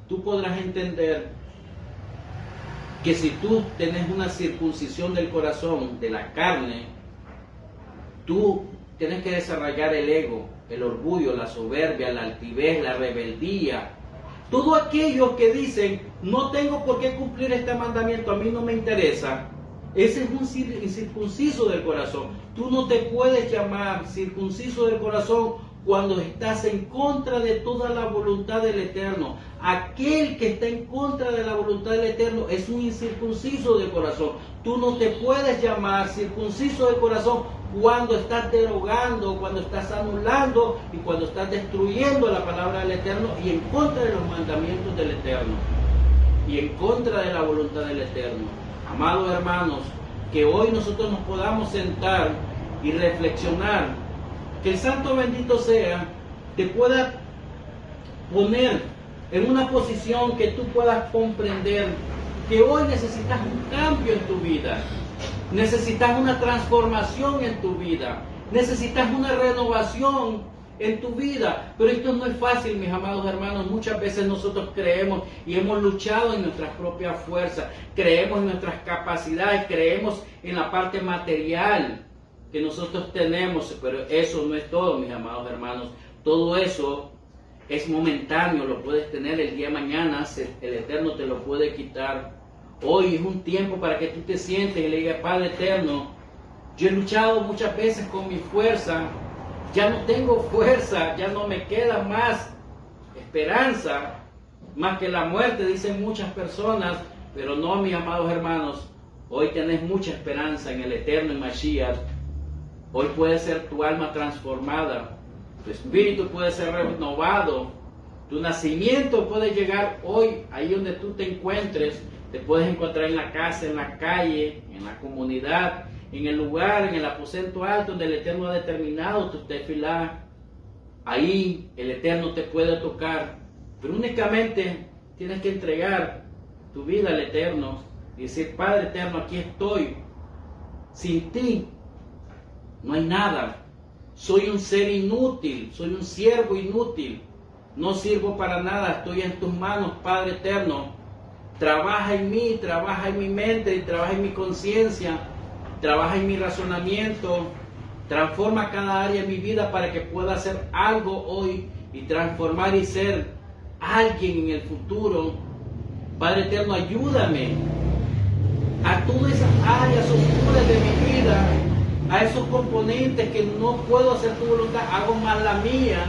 tú podrás entender que si tú tienes una circuncisión del corazón, de la carne, tú tienes que desarrollar el ego, el orgullo, la soberbia, la altivez, la rebeldía. Todo aquellos que dicen, no tengo por qué cumplir este mandamiento, a mí no me interesa. Ese es un incircunciso del corazón. Tú no te puedes llamar circunciso del corazón cuando estás en contra de toda la voluntad del Eterno. Aquel que está en contra de la voluntad del Eterno es un incircunciso del corazón. Tú no te puedes llamar circunciso del corazón cuando estás derogando, cuando estás anulando y cuando estás destruyendo la palabra del Eterno y en contra de los mandamientos del Eterno y en contra de la voluntad del Eterno. Amados hermanos, que hoy nosotros nos podamos sentar y reflexionar, que el Santo bendito sea, te pueda poner en una posición que tú puedas comprender que hoy necesitas un cambio en tu vida, necesitas una transformación en tu vida, necesitas una renovación en tu vida. Pero esto no es fácil, mis amados hermanos. Muchas veces nosotros creemos y hemos luchado en nuestras propias fuerzas, creemos en nuestras capacidades, creemos en la parte material que nosotros tenemos, pero eso no es todo, mis amados hermanos. Todo eso es momentáneo, lo puedes tener el día de mañana, el Eterno te lo puede quitar. Hoy es un tiempo para que tú te sientes y le digas, Padre Eterno, yo he luchado muchas veces con mi fuerza, ya no tengo fuerza, ya no me queda más esperanza, más que la muerte, dicen muchas personas. Pero no, mis amados hermanos, hoy tenés mucha esperanza en el eterno en Mashiach. Hoy puede ser tu alma transformada, tu espíritu puede ser renovado, tu nacimiento puede llegar hoy, ahí donde tú te encuentres. Te puedes encontrar en la casa, en la calle, en la comunidad, en el lugar, en el aposento alto donde el Eterno ha determinado tu tefilá. Ahí el Eterno te puede tocar, pero únicamente tienes que entregar tu vida al Eterno y decir: Padre Eterno, aquí estoy. Sin ti no hay nada. Soy un ser inútil, soy un siervo inútil. No sirvo para nada, estoy en tus manos, Padre Eterno. Trabaja en mí, trabaja en mi mente, y trabaja en mi conciencia, trabaja en mi razonamiento, transforma cada área de mi vida para que pueda hacer algo hoy y transformar y ser alguien en el futuro. Padre Eterno, ayúdame a todas esas áreas oscuras de mi vida, a esos componentes que no puedo hacer tu voluntad, hago más la mía,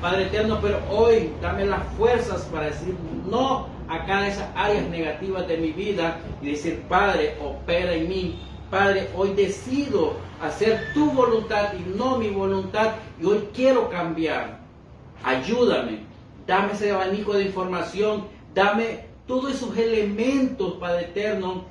Padre Eterno, pero hoy dame las fuerzas para decir no a cada de esas áreas negativas de mi vida y decir: Padre, opera en mí. Padre, hoy decido hacer tu voluntad y no mi voluntad, y hoy quiero cambiar. Ayúdame, dame ese abanico de información, dame todos esos elementos, Padre Eterno,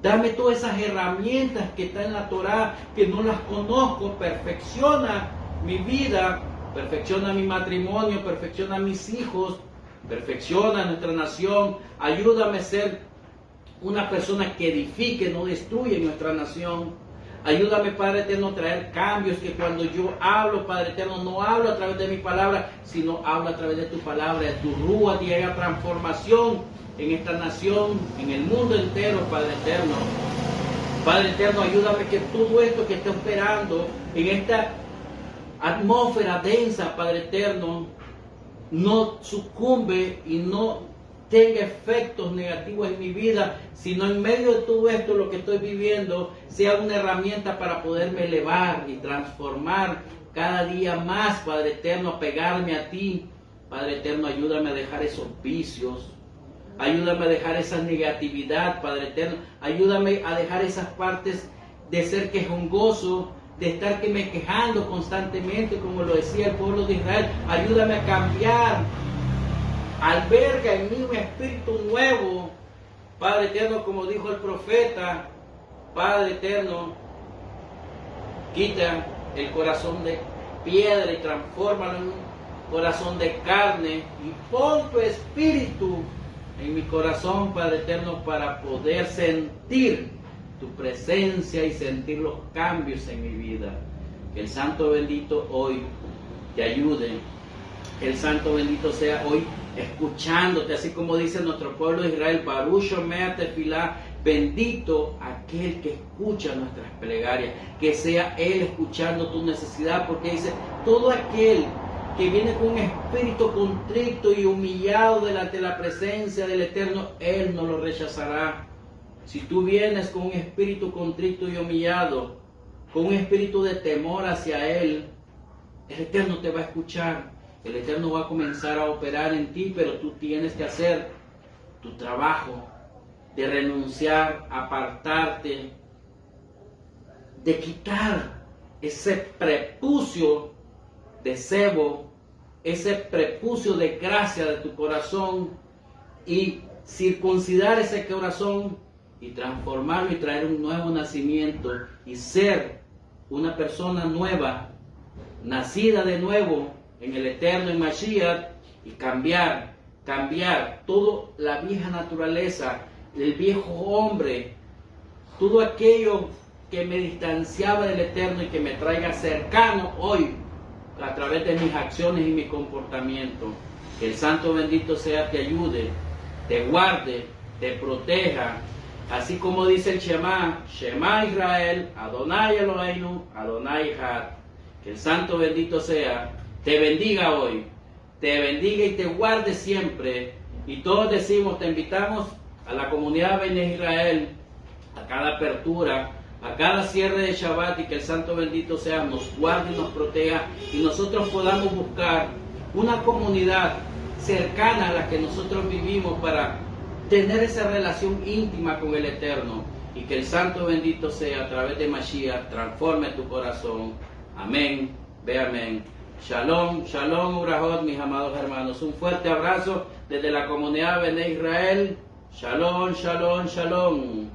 dame todas esas herramientas que están en la Torá, que no las conozco. Perfecciona mi vida, perfecciona mi matrimonio, perfecciona a mis hijos, perfecciona nuestra nación. Ayúdame a ser una persona que edifique, no destruye nuestra nación. Ayúdame, Padre Eterno, a traer cambios, que cuando yo hablo, Padre Eterno, no hablo a través de mi palabra, sino hablo a través de tu palabra, de tu rúa, y haya transformación en esta nación, en el mundo entero, Padre Eterno. Padre Eterno, ayúdame que todo esto que está operando en esta atmósfera densa, Padre Eterno, no sucumbe y no tenga efectos negativos en mi vida, sino en medio de todo esto, lo que estoy viviendo, sea una herramienta para poderme elevar y transformar cada día más, Padre Eterno, a pegarme a ti. Padre Eterno, ayúdame a dejar esos vicios, ayúdame a dejar esa negatividad, Padre Eterno, ayúdame a dejar esas partes de ser quejongoso, de estar que me quejando constantemente, como lo decía el pueblo de Israel. Ayúdame a cambiar. Alberga en mí un espíritu nuevo, Padre Eterno, como dijo el profeta. Padre Eterno, quita el corazón de piedra y transfórmalo en un corazón de carne, y pon tu espíritu en mi corazón, Padre Eterno, para poder sentir tu presencia y sentir los cambios en mi vida. Que el Santo bendito hoy te ayude. Que el Santo bendito sea hoy escuchándote, así como dice nuestro pueblo de Israel: Baruch Shomea Tefilá, bendito aquel que escucha nuestras plegarias. Que sea Él escuchando tu necesidad, porque dice: todo aquel que viene con un espíritu contrito y humillado delante de la presencia del Eterno, Él no lo rechazará. Si tú vienes con un espíritu contrito y humillado, con un espíritu de temor hacia Él, el Eterno te va a escuchar. El Eterno va a comenzar a operar en ti, pero tú tienes que hacer tu trabajo de renunciar, apartarte, de quitar ese prepucio de cebo, ese prepucio de gracia de tu corazón, y circuncidar ese corazón y transformarlo y traer un nuevo nacimiento y ser una persona nueva, nacida de nuevo en el eterno en Mashiach, y cambiar toda la vieja naturaleza, el viejo hombre, todo aquello que me distanciaba del Eterno y que me traiga cercano hoy a través de mis acciones y mi comportamiento. Que el Santo bendito sea te ayude, te guarde, te proteja, así como dice el Shema Israel, Adonai Eloheinu, Adonai Echad. Que el Santo bendito sea te bendiga hoy, te bendiga y te guarde siempre. Y todos decimos, te invitamos a la comunidad Bene Israel, a cada apertura, a cada cierre de Shabbat, y que el Santo bendito sea nos guarde y nos proteja, y nosotros podamos buscar una comunidad cercana a la que nosotros vivimos para tener esa relación íntima con el Eterno, y que el Santo bendito sea a través de Mashiach transforme tu corazón. Amén, ve amén. Shalom, shalom, urahot, mis amados hermanos. Un fuerte abrazo desde la comunidad Bene Israel. Shalom, shalom, shalom.